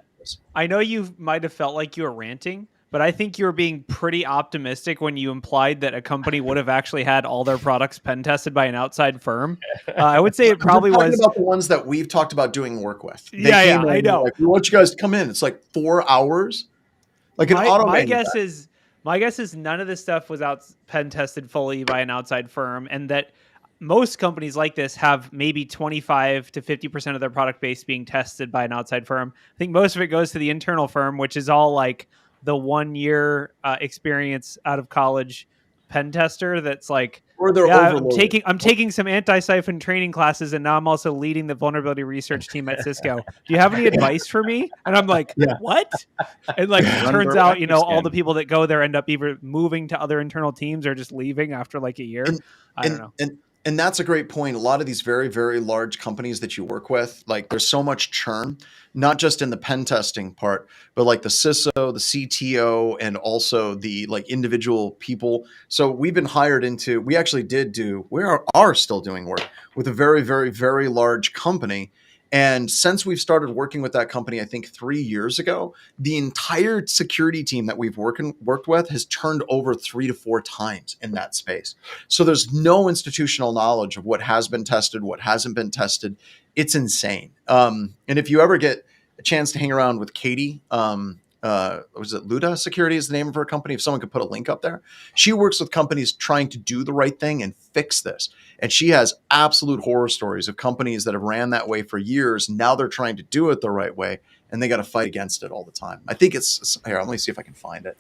I know you might have felt like you were ranting, but I think you were being pretty optimistic when you implied that a company would have actually had all their products pen tested by an outside firm. I would say it probably was about the ones that we've talked about doing work with. I know. Like, we want you guys to come in. It's like 4 hours. Like an auto. My guess is none of this stuff was pen tested fully by an outside firm, and that most companies like this have maybe 25 to 50% of their product base being tested by an outside firm. I think most of it goes to the internal firm, which is all like the 1 year experience out of college pen tester. That's like, Or they're overloaded. I'm taking some Antisyphon training classes, and now I'm also leading the vulnerability research team at Cisco. Do you have any advice for me? And I'm like, what? And like, it turns out, all the people that go there end up either moving to other internal teams or just leaving after like a year. I don't know. And that's a great point. A lot of these very, very large companies that you work with, like there's so much churn, not just in the pen testing part, but like the CISO, the CTO, and also the like individual people. So we've been hired into, we actually are still doing work with a very, very, very large company. And since we've started working with that company, I think 3 years ago, the entire security team that we've worked with has turned over 3 to 4 times in that space. So there's no institutional knowledge of what has been tested, what hasn't been tested. It's insane. And if you ever get a chance to hang around with Katie, was it Luda Security is the name of her company? If someone could put a link up there, she works with companies trying to do the right thing and fix this. And she has absolute horror stories of companies that have ran that way for years. Now they're trying to do it the right way, and they got to fight against it all the time. I think it's here. Let me see if I can find it.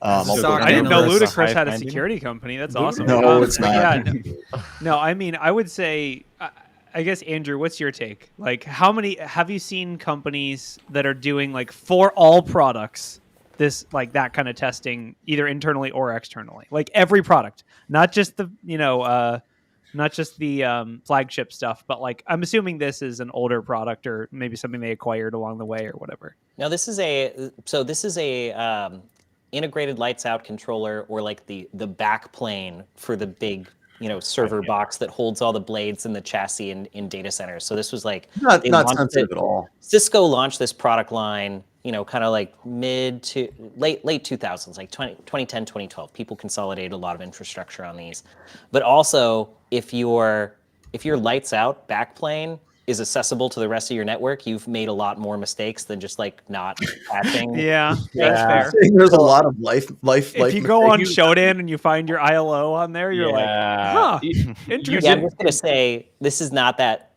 I didn't know Ludacris had a security company. That's awesome. No, it's not. No, I mean, I would say, I guess, Andrew, what's your take? Like, how many have you seen companies that are doing like for all products, this like that kind of testing, either internally or externally, like every product, not just the, flagship stuff, but like, I'm assuming this is an older product or maybe something they acquired along the way or whatever. Now, this is a integrated lights out controller, or like the back plane for the big, server box that holds all the blades and the chassis in data centers. So this was like not sensitive at all. Cisco launched this product line, kind of like mid to late 2000s, like 2010, 2012. People consolidated a lot of infrastructure on these. But also, if your lights out backplane is accessible to the rest of your network, you've made a lot more mistakes than just like not patching. That's fair. There's a lot of life. If you go on Shodan and you find your ILO on there, you're like, huh, interesting. Yeah, I'm just gonna say this is not that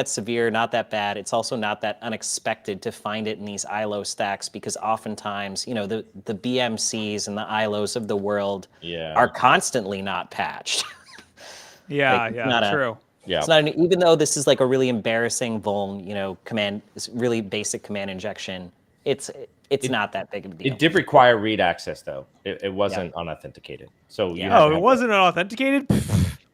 severe, not that bad. It's also not that unexpected to find it in these ILO stacks, because oftentimes, the BMCs and the ILOs of the world are constantly not patched. True. Yeah. It's not even though this is like a really embarrassing vuln, command, really basic command injection. It's not that big of a deal. It did require read access though. It wasn't unauthenticated. So it wasn't unauthenticated.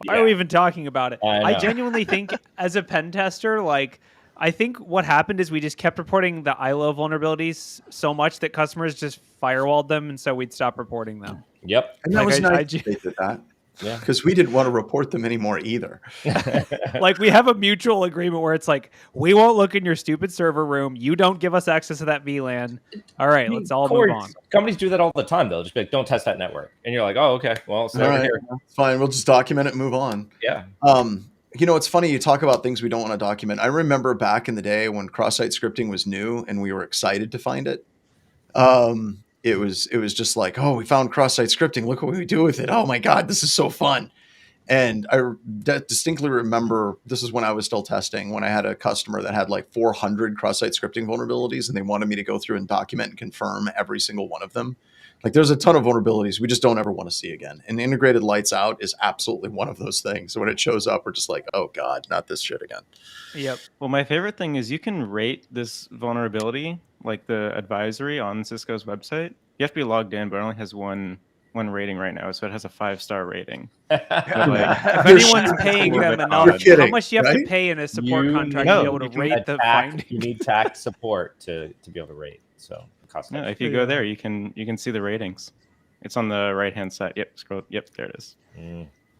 Why are we even talking about it? I genuinely think, as a pen tester, like, I think what happened is we just kept reporting the ILO vulnerabilities so much that customers just firewalled them, and so we'd stop reporting them. Yep. And that was nice they did that. Yeah, because we didn't want to report them anymore either. Like, we have a mutual agreement where it's like, we won't look in your stupid server room. You don't give us access to that VLAN. All right, let's all move on. Companies do that all the time, though. Just be like, don't test that network. And you're like, oh, okay, well, so all right, fine. We'll just document it and move on. Yeah. It's funny. You talk about things we don't want to document. I remember back in the day when cross-site scripting was new and we were excited to find it. It was just like, oh, we found cross-site scripting. Look what we do with it. Oh my God, this is so fun. And I distinctly remember, this is when I was still testing, when I had a customer that had like 400 cross-site scripting vulnerabilities, and they wanted me to go through and document and confirm every single one of them. Like, there's a ton of vulnerabilities we just don't ever want to see again. And integrated lights out is absolutely one of those things. So when it shows up, we're just like, oh God, not this shit again. Yep. Well, my favorite thing is you can rate this vulnerability, like the advisory on Cisco's website. You have to be logged in, but it only has one rating right now, so it has a 5-star rating. But like, if anyone's paying them enough, how much do you have to pay in a support contract to be able to rate the findings? You need tax support to be able to rate. So if you go there, you can see the ratings. It's on the right-hand side. Yep, scroll. Yep, there it is.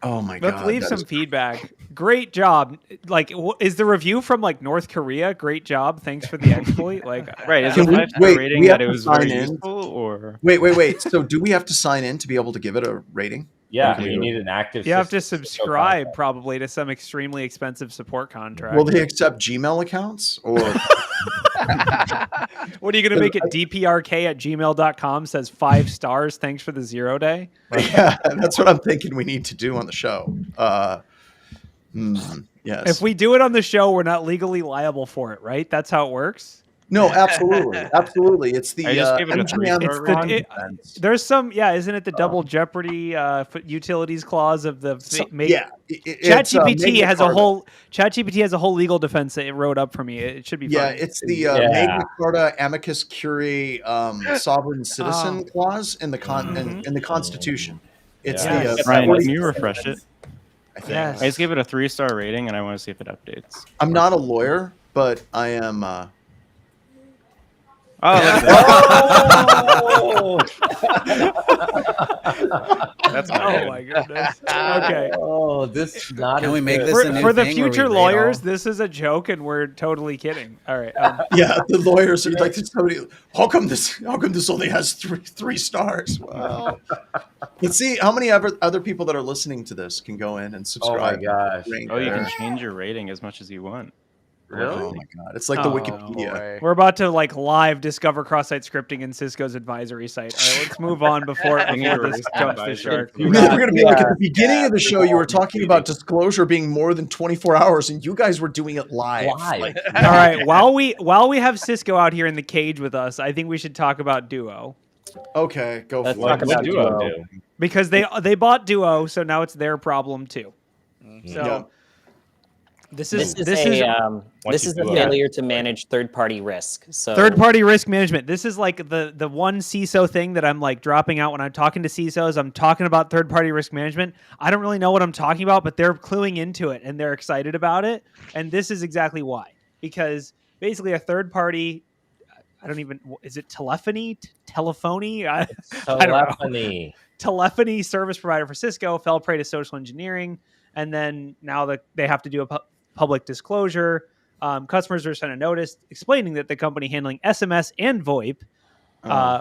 Oh my God. Let's leave some feedback. Great job. Like, is the review from like North Korea? Great job. Thanks for the exploit. Like, right. Is it a 5-star rating that it was very useful, or wait. So do we have to sign in to be able to give it a rating? Yeah, you need an active. You have to subscribe probably to some extremely expensive support contract. Will they accept Gmail accounts or? What are you going to make it? dprk@gmail.com says 5 stars. Thanks for the 0 day. Yeah, that's what I'm thinking we need to do on the show. Yes. If we do it on the show, we're not legally liable for it, right? That's how it works. No, absolutely, absolutely. It's the I just gave it a MGM 3-star fraud rating. defense. There's some, isn't it the double jeopardy utilities clause of the ChatGPT has a whole legal defense that it wrote up for me. It should be fun. It's the Magna Carta amicus curiae sovereign citizen clause in the in the Constitution. It's the Ryan, can you refresh it? I think. I just gave it a 3-star rating, and I want to see if it updates. I'm not a lawyer, but I am. That's my goodness. Okay. Oh, this is not. Can we make this a new for the thing where future we rate lawyers? all? This is a joke, and we're totally kidding. All right. The lawyers are like, somebody. How come this only has three stars? Wow. Let's see how many other people that are listening to this can go in and subscribe. Oh my gosh! You can change your rating as much as you want. Really? Oh my god! It's like the Wikipedia. We're about to live discover cross-site scripting in Cisco's advisory site. All right, let's move on before this jumps the shark. We're going to be like at the beginning of the show. You were talking about disclosure being more than 24 hours, and you guys were doing it live. All right, while we have Cisco out here in the cage with us, I think we should talk about Duo. Okay, go for it. Let's talk about Duo. Because they bought Duo, so now it's their problem too. So. This is a failure to manage third-party risk. So third-party risk management. This is like the one CISO thing that I'm like dropping out when I'm talking to CISOs. I'm talking about third-party risk management. I don't really know what I'm talking about, but they're cluing into it and they're excited about it. And this is exactly why. Because basically a third-party, is it telephony? Telephony? I don't know. Telephony service provider for Cisco fell prey to social engineering. And then now they have to do a public disclosure. Customers are sent a notice explaining that the company handling SMS and VoIP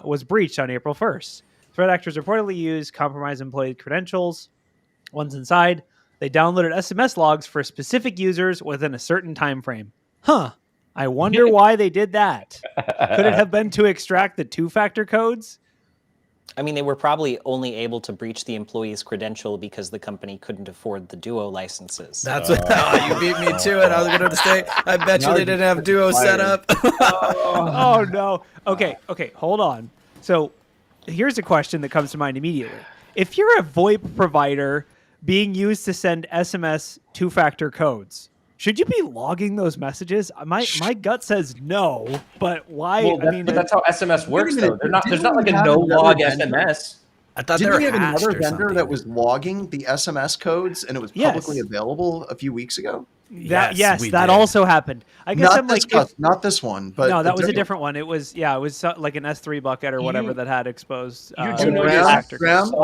was breached on April 1st. Threat actors reportedly used compromised employee credentials. Once inside, they downloaded SMS logs for specific users within a certain time frame. I wonder why they did that. Could it have been to extract the two-factor codes? I mean, they were probably only able to breach the employee's credential because the company couldn't afford the Duo licenses. That's what you beat me to it. I was going to say, I bet you they didn't have Duo set up. Oh, no. Okay, hold on. So here's a question that comes to mind immediately. If you're a VoIP provider being used to send SMS two-factor codes, should you be logging those messages? My gut says no, but why? Well, that's how SMS works, though. There's not like a no-log SMS. I thought Didn't we have hashed another or vendor something. that was logging the SMS codes and it was publicly available a few weeks ago? Yes, that also happened. I guess not this one, but no, that was a different one. It was like an S3 bucket or whatever that had exposed. The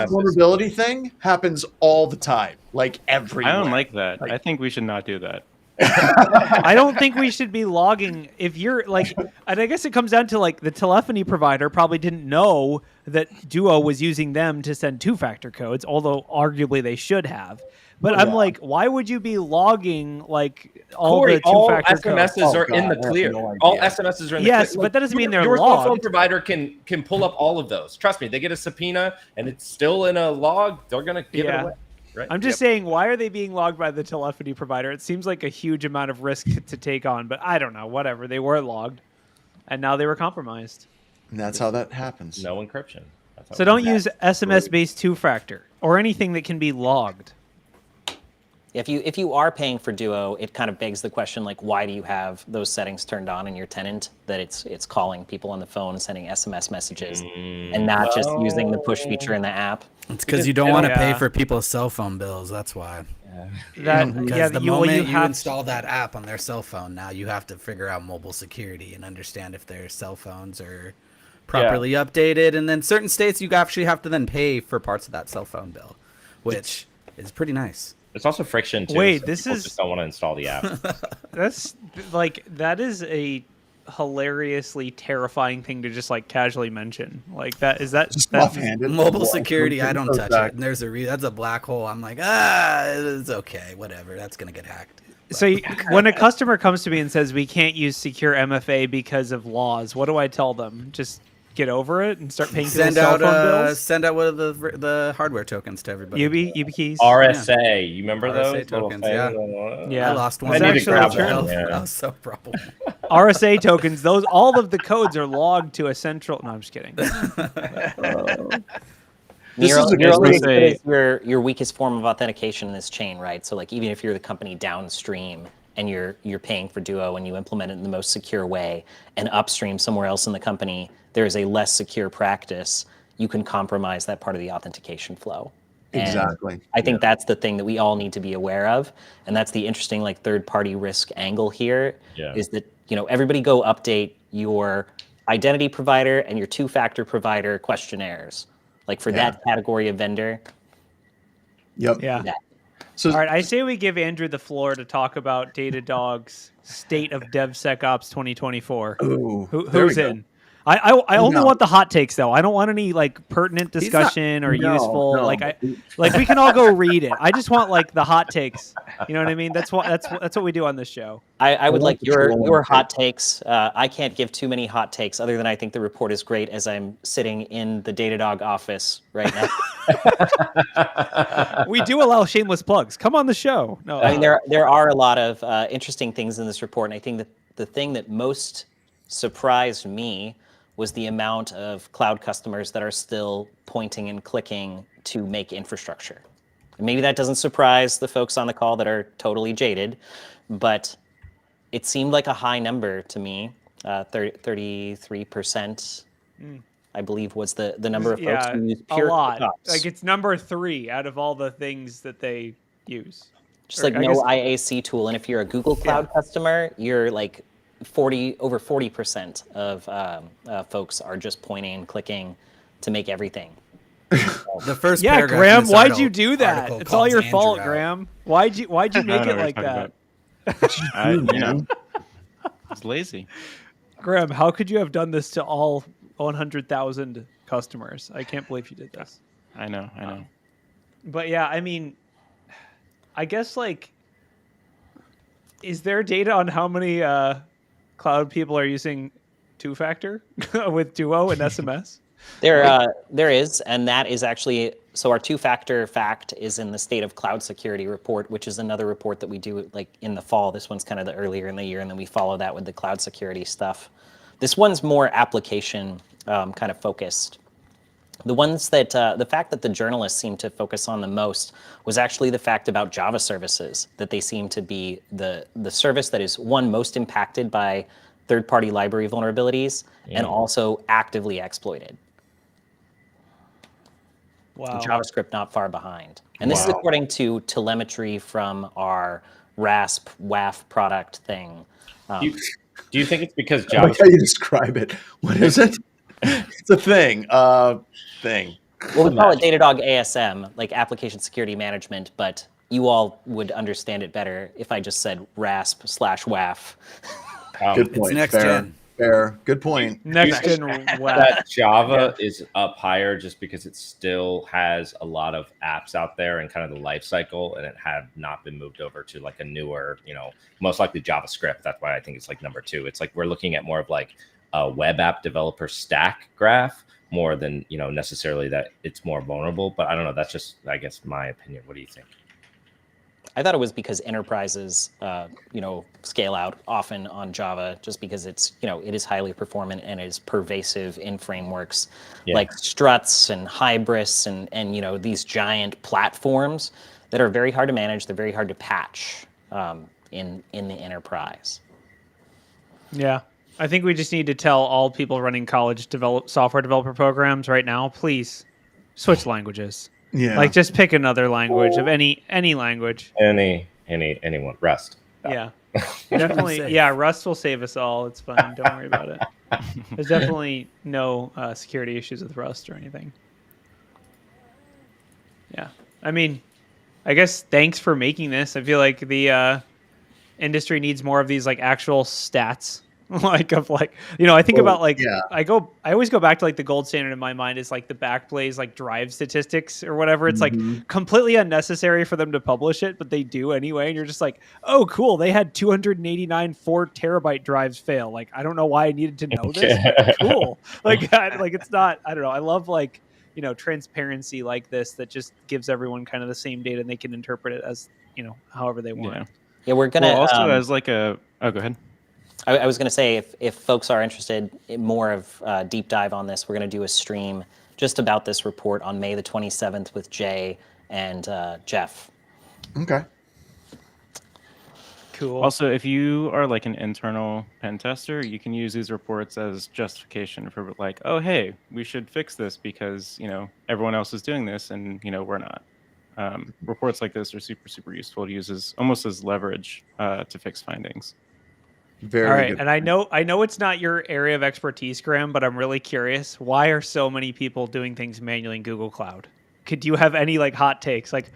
vulnerability thing happens all the time, like everywhere. I don't like that. I think we should not do that. I don't think we should be logging if you're like, and I guess it comes down to like the telephony provider probably didn't know that Duo was using them to send two-factor codes, although arguably they should have. But I'm like, why would you be logging like all the two-factor codes? SMSs are in the clear. All SMSs are in the clear. Yes, but that doesn't mean they're logged. Your cell phone provider can pull up all of those. Trust me, they get a subpoena and it's still in a log. They're gonna give it away. Right? I'm just saying, why are they being logged by the telephony provider? It seems like a huge amount of risk to take on, but I don't know. Whatever, they were logged, and now they were compromised. And that's how that happens. No encryption. So don't use SMS-based two-factor or anything that can be logged. If you are paying for Duo, it kind of begs the question, like, why do you have those settings turned on in your tenant, that it's calling people on the phone and sending SMS messages and not just using the push feature in the app? It's because you don't want to pay for people's cell phone bills. That's why. Because the moment you install that app on their cell phone, now you have to figure out mobile security and understand if their cell phones are properly updated. And then certain states, you actually have to then pay for parts of that cell phone bill, which is pretty nice. It's also friction too. Wait, so this people is just don't want to install the app. That is a hilariously terrifying thing to just like casually mention. Like that's mobile security. I don't touch it. And that's a black hole. I'm like, it's okay, whatever. That's gonna get hacked. But. So when a customer comes to me and says we can't use secure MFA because of laws, what do I tell them? Just get over it and start paying people's Send cell out phone bills? send out one of the hardware tokens to everybody. UB keys. RSA, you remember RSA those little tokens, things? Yeah. I lost one. I need to grab actually one. true. Yeah. That was so problem. RSA tokens. Those all of the codes are logged to a central. No, I'm just kidding. This You're is a you're good only as way- good as your weakest form of authentication in this chain, right? So like even if you're the company downstream and you're paying for Duo and you implement it in the most secure way, and upstream somewhere else in the company there is a less secure practice, you can compromise that part of the authentication flow. And Exactly. I think that's the thing that we all need to be aware of, and that's the interesting like third-party risk angle here. Yeah. Is that everybody go update your identity provider and your two-factor provider questionnaires, like for that category of vendor. Yep. Yeah. That. So All right, I say we give Andrew the floor to talk about Datadog's State of DevSecOps 2024. Ooh, there we Who's go. in? I only No. want the hot takes though. I don't want any like pertinent discussion or no, useful. no. Like we can all go read it. I just want like the hot takes. You know what I mean? That's what we do on this show. I would like want the troll your one, hot takes. I can't give too many hot takes other than I think the report is great as I'm sitting in the Datadog office right now. We do allow shameless plugs. Come on the show. No, I mean, there are a lot of interesting things in this report, and I think that the thing that most surprised me was the amount of cloud customers that are still pointing and clicking to make infrastructure. And maybe that doesn't surprise the folks on the call that are totally jaded, but it seemed like a high number to me. 33%, I believe, was the number of folks who use a pure lot. ClickOps. Like it's number 3 out of all the things that they use. Just like I no guess- IAC tool. And if you're a Google Cloud customer, you're like over 40% of folks are just pointing and clicking to make everything. The first Yeah, paragraph in Graham, this why'd you do that? article It's all calls your Andrew fault, out. Graham. Why'd you I make don't it know what like you're that? talking It's lazy. Graham, how could you have done this to all 100,000 customers? I can't believe you did this. I know. But yeah, I mean, I guess like, is there data on how many cloud people are using two-factor with Duo and SMS? There is, and that is actually, so our two-factor fact is in the State of Cloud Security report, which is another report that we do like in the fall. This one's kind of the earlier in the year, and then we follow that with the cloud security stuff. This one's more application kind of focused. The ones that, the fact that the journalists seem to focus on the most was actually the fact about Java services, that they seem to be the service that is, one, most impacted by third-party library vulnerabilities and also actively exploited. Wow. JavaScript not far behind. And this is according to telemetry from our RASP WAF product thing. Do you think it's because I like how JavaScript? you describe it. What is it? It's a thing. Thing. Well, we call it Datadog ASM, like Application Security Management, but you all would understand it better if I just said RASP/WAF. Good It's point. next Fair. gen. Fair. Good point. Next gen WAF. That Java is up higher just because it still has a lot of apps out there and kind of the life cycle, and it had not been moved over to like a newer, most likely JavaScript. That's why I think it's like number 2. It's like we're looking at more of like a web app developer stack graph more than, necessarily that it's more vulnerable. But I don't know. That's just, I guess, my opinion. What do you think? I thought it was because enterprises, scale out often on Java just because it's, it is highly performant and it is pervasive in frameworks like struts and Hybris and these giant platforms that are very hard to manage. They're very hard to patch in the enterprise. Yeah. I think we just need to tell all people running college software developer programs right now, please switch languages. Yeah. Like just pick another language of any language. Anyone. Rust. Yeah. Definitely. Yeah, Rust will save us all. It's fine. Don't worry about it. There's definitely no security issues with Rust or anything. Yeah. I mean, I guess thanks for making this. I feel like the industry needs more of these like actual stats. I think about yeah. I always go back to like the gold standard in my mind is like the Backblaze like drive statistics or whatever. It's like completely unnecessary for them to publish it, but they do anyway. And you're just like, oh, cool. They had 289 4 terabyte drives fail. Like, I don't know why I needed to know this, but cool. Like it's not, I don't know. I love like, transparency like this that just gives everyone kind of the same data and they can interpret it as, however they want. Yeah, we're going to also as like go ahead. I was going to say, if folks are interested in more of deep dive on this, we're going to do a stream just about this report on May the 27th with Jay and Jeff. Okay. Cool. Also, if you are like an internal pen tester, you can use these reports as justification for like, oh, hey, we should fix this because, everyone else is doing this and, we're not. Reports like this are super, super useful to use almost as leverage to fix findings. Very All right, good. and I know it's not your area of expertise, Graham, but I'm really curious. Why are so many people doing things manually in Google Cloud? Could you have any like hot takes? Like,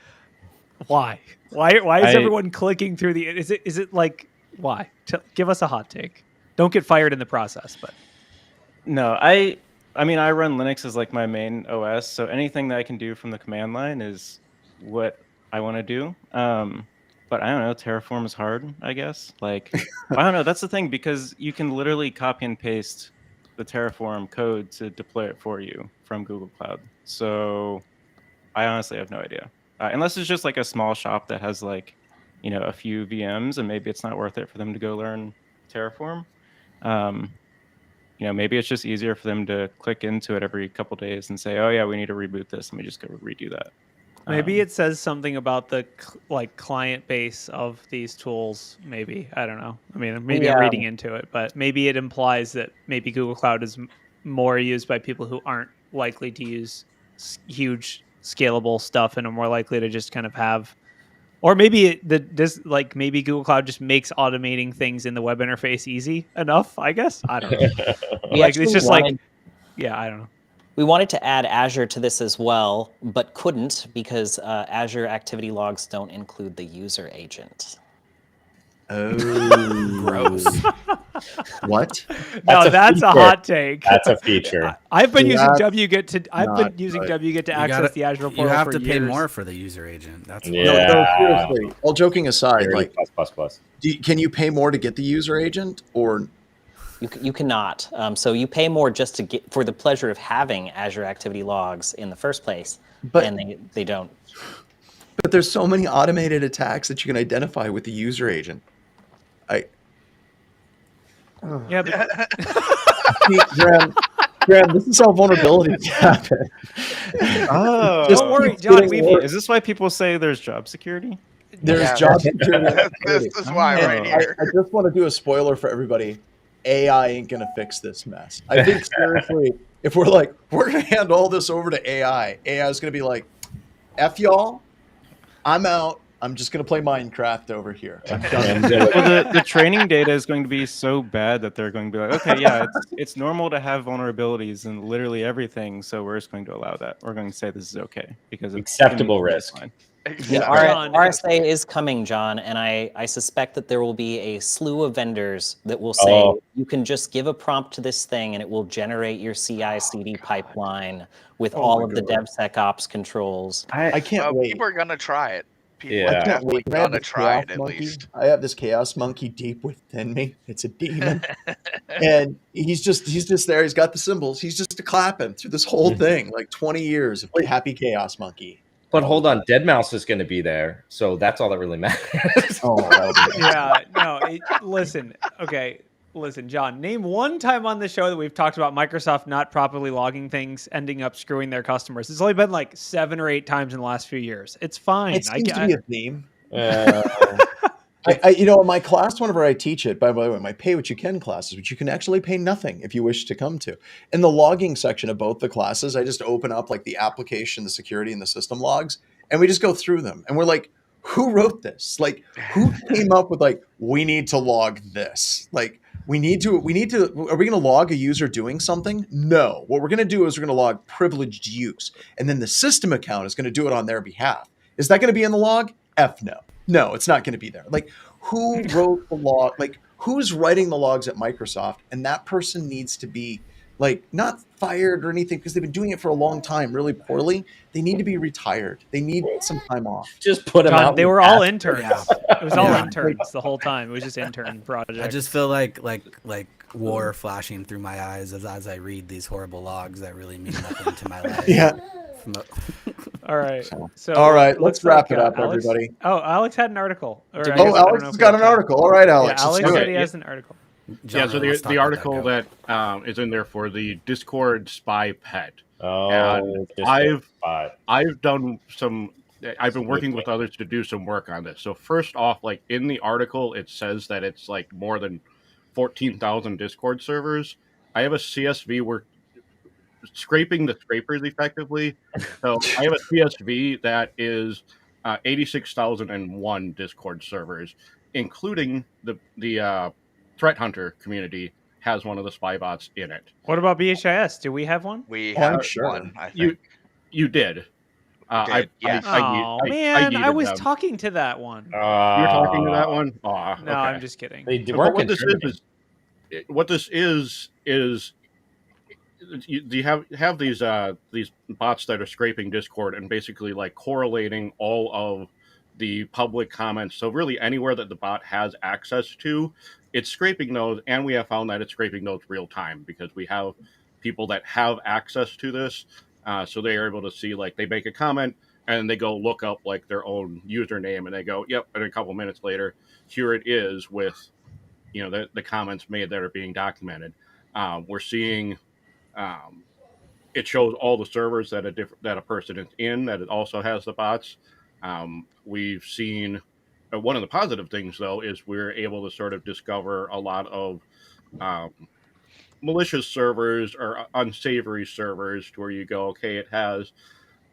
why? Why is everyone clicking through the? Is it like why? Give us a hot take. Don't get fired in the process, but no, I mean I run Linux as like my main OS, so anything that I can do from the command line is what I want to do. But I don't know, Terraform is hard, I guess. Like, I don't know. That's the thing, because you can literally copy and paste the Terraform code to deploy it for you from Google Cloud. So I honestly have no idea. Unless it's just like a small shop that has like, a few VMs and maybe it's not worth it for them to go learn Terraform. Maybe it's just easier for them to click into it every couple days and say, oh yeah, we need to reboot this. Let me just go redo that. maybe it says something about the client base of these tools. Maybe, I don't know. I mean, maybe I'm reading into it, but maybe it implies that maybe Google Cloud is more used by people who aren't likely to use huge scalable stuff and are more likely to just kind of have, or maybe maybe Google Cloud just makes automating things in the web interface easy enough. I guess I don't know. It's just I don't know. We wanted to add Azure to this as well, but couldn't because Azure activity logs don't include the user agent. Oh, gross. What? No, that's a hot take. That's a feature. I've been using wget to access the Azure portal. You have for to pay years. more for the user agent. That's No, seriously. All joking aside, like, plus. Can you pay more to get the user agent, or you cannot? So you pay more just to get for the pleasure of having Azure activity logs in the first place, and they don't. But there's so many automated attacks that you can identify with the user agent. Yeah, but Graham, this is how vulnerabilities happen. Oh, don't worry, John. Is this why people say there's job security? There's job security. This is why right here. I just want to do a spoiler for everybody. AI ain't going to fix this mess. I think seriously, if we're like, we're going to hand all this over to AI is going to be like, F y'all, I'm out. I'm just going to play Minecraft over here. Well, the training data is going to be so bad that they're going to be like, okay, yeah, it's normal to have vulnerabilities in literally everything, so we're just going to allow that. We're going to say this is okay because it's acceptable risk. The RSA is coming, John, and I suspect that there will be a slew of vendors that will say you can just give a prompt to this thing and it will generate your CI/CD pipeline with all of the DevSecOps controls. I can't wait. People are going to try it. I can't wait. I have this chaos monkey deep within me. It's a demon, and he's just there. He's got the symbols. He's just clapping through this whole thing, like 20 years of happy chaos monkey. But hold on, Dead Mouse is going to be there, so that's all that really matters. Listen, John, name one time on the show that we've talked about Microsoft not properly logging things, ending up screwing their customers. It's only been like 7 or 8 times in the last few years. It's fine. It seems to be a theme. In my class, whenever I teach it, by the way, my pay what you can classes, which you can actually pay nothing if you wish to come to. In the logging section of both the classes, I just open up like the application, the security, and the system logs, and we just go through them. And we're like, who wrote this? Like, who came up with like, we need to log this? Like, we need to, are we going to log a user doing something? No. What we're going to do is we're going to log privileged use. And then the system account is going to do it on their behalf. Is that going to be in the log? F no. No, it's not going to be there. Like, who wrote the log? Like, who's writing the logs at Microsoft, and that person needs to be like not fired or anything because they've been doing it for a long time really poorly. They need to be retired. They need some time off. Just put them John, out. they were all interns. Yeah. It was all Yeah. interns the whole time. It was just intern projects. I just feel like war flashing through my eyes as I read these horrible logs that really mean nothing to my life. Yeah. All right. So all right, let's looks wrap like, it up, Alex, everybody. Oh, Alex had an article. Or I guess- Oh, I don't Alex know has if we got have an time. article. All right, Alex. Yeah, let's Alex do said it. he has an article. Yeah, so the article that is in there for the Discord spy pet. And I've done some. I've been working with others to do some work on this. So first off, like in the article, it says that it's like more than 14,000 Discord servers. I have a CSV where scraping the scrapers effectively. So I have a CSV that is 86,001 Discord servers, including the threat hunter community has one of the spy bots in it. What about BHIS? Do we have one? We I'm have sure. one, I think. You did. Yes. I was talking to that one. You were talking to that one? No, okay. I'm just kidding. But what this is you have these bots that are scraping Discord and basically like correlating all of the public comments. So really anywhere that the bot has access to, it's scraping those, and we have found that it's scraping those real time because we have people that have access to this. So they are able to see, like, they make a comment and they go look up like their own username and they go, yep. And a couple minutes later, here it is with, the comments made that are being documented. We're seeing, it shows all the servers that a person is in, that it also has the bots. We've seen one of the positive things though, is we're able to sort of discover a lot of, malicious servers or unsavory servers to where you go, okay, it has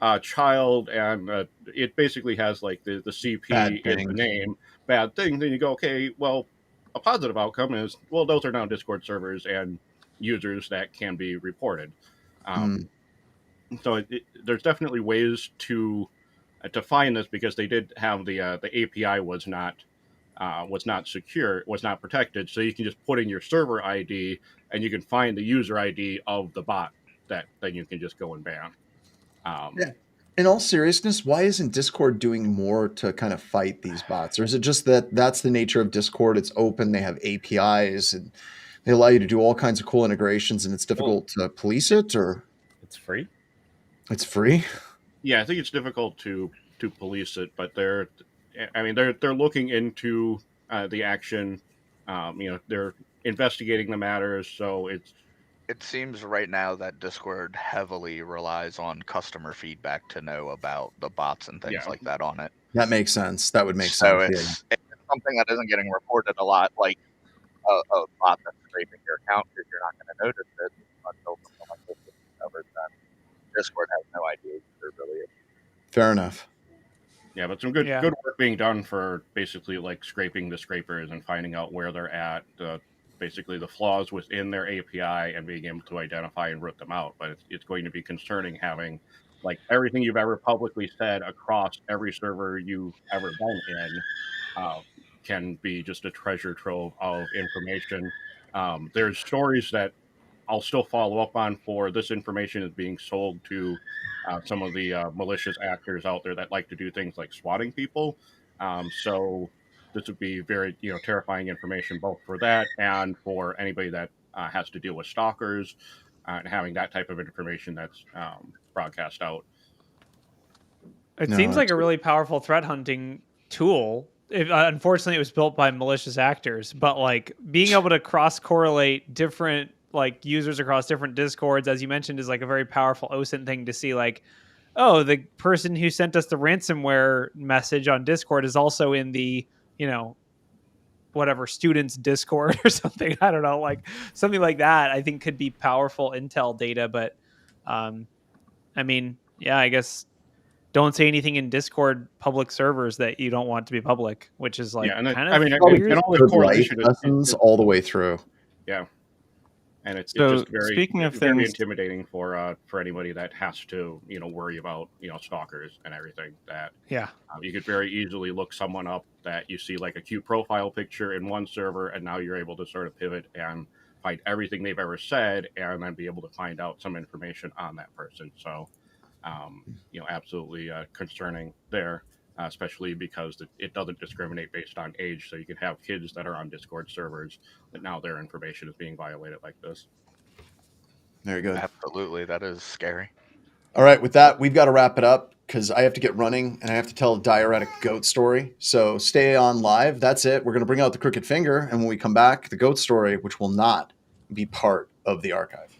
a child and it basically has like the CP in the name, bad thing. Then you go, okay, well, a positive outcome is, well, those are now Discord servers and users that can be reported. So there's definitely ways to find this, because they did have the API was not secure, was not protected. So you can just put in your server ID and you can find the user ID of the bot that then you can just go and ban. Yeah. In all seriousness, why isn't Discord doing more to kind of fight these bots? Or is it just that that's the nature of Discord? It's open, they have APIs, and they allow you to do all kinds of cool integrations, and it's difficult to police it, or it's free? It's free? Yeah, I think it's difficult to police it, but they're looking into the action. They're investigating the matters, so it seems right now that Discord heavily relies on customer feedback to know about the bots and things like that on it. That makes sense. That would make so sense. It's something that isn't getting reported a lot, like a bot that's scraping your account, because you're not going to notice it until something like this is discovered. Discord has no idea either, really. Fair enough. Yeah, but some good work being done for basically like scraping the scrapers and finding out where they're at, basically the flaws within their API, and being able to identify and root them out. But it's going to be concerning having like everything you've ever publicly said across every server you've ever been in can be just a treasure trove of information. There's stories that I'll still follow up on for this information is being sold to some of the malicious actors out there that like to do things like swatting people. So this would be very, terrifying information both for that and for anybody that has to deal with stalkers and having that type of information that's broadcast out. It seems like a really powerful threat hunting tool. Unfortunately, it was built by malicious actors, but like being able to cross-correlate different like users across different Discords, as you mentioned, is like a very powerful OSINT thing to see, like, oh, the person who sent us the ransomware message on Discord is also in the, whatever students Discord or something. I don't know, like something like that I think could be powerful intel data. But I guess don't say anything in Discord public servers that you don't want to be public, which is like weird. All the correlation lessons all the way through. Yeah. And it's So just very, speaking of very things, intimidating for anybody that has to, worry about, stalkers and everything. That Yeah. you could very easily look someone up that you see like a cute profile picture in one server, and now you're able to sort of pivot and find everything they've ever said, and then be able to find out some information on that person. So, absolutely concerning there. Especially because it doesn't discriminate based on age. So you can have kids that are on Discord servers that now their information is being violated like this. Very good. Absolutely. That is scary. All right. With that, we've got to wrap it up because I have to get running and I have to tell a diuretic goat story. So stay on live. That's it. We're going to bring out the crooked finger. And when we come back, the goat story, which will not be part of the archive.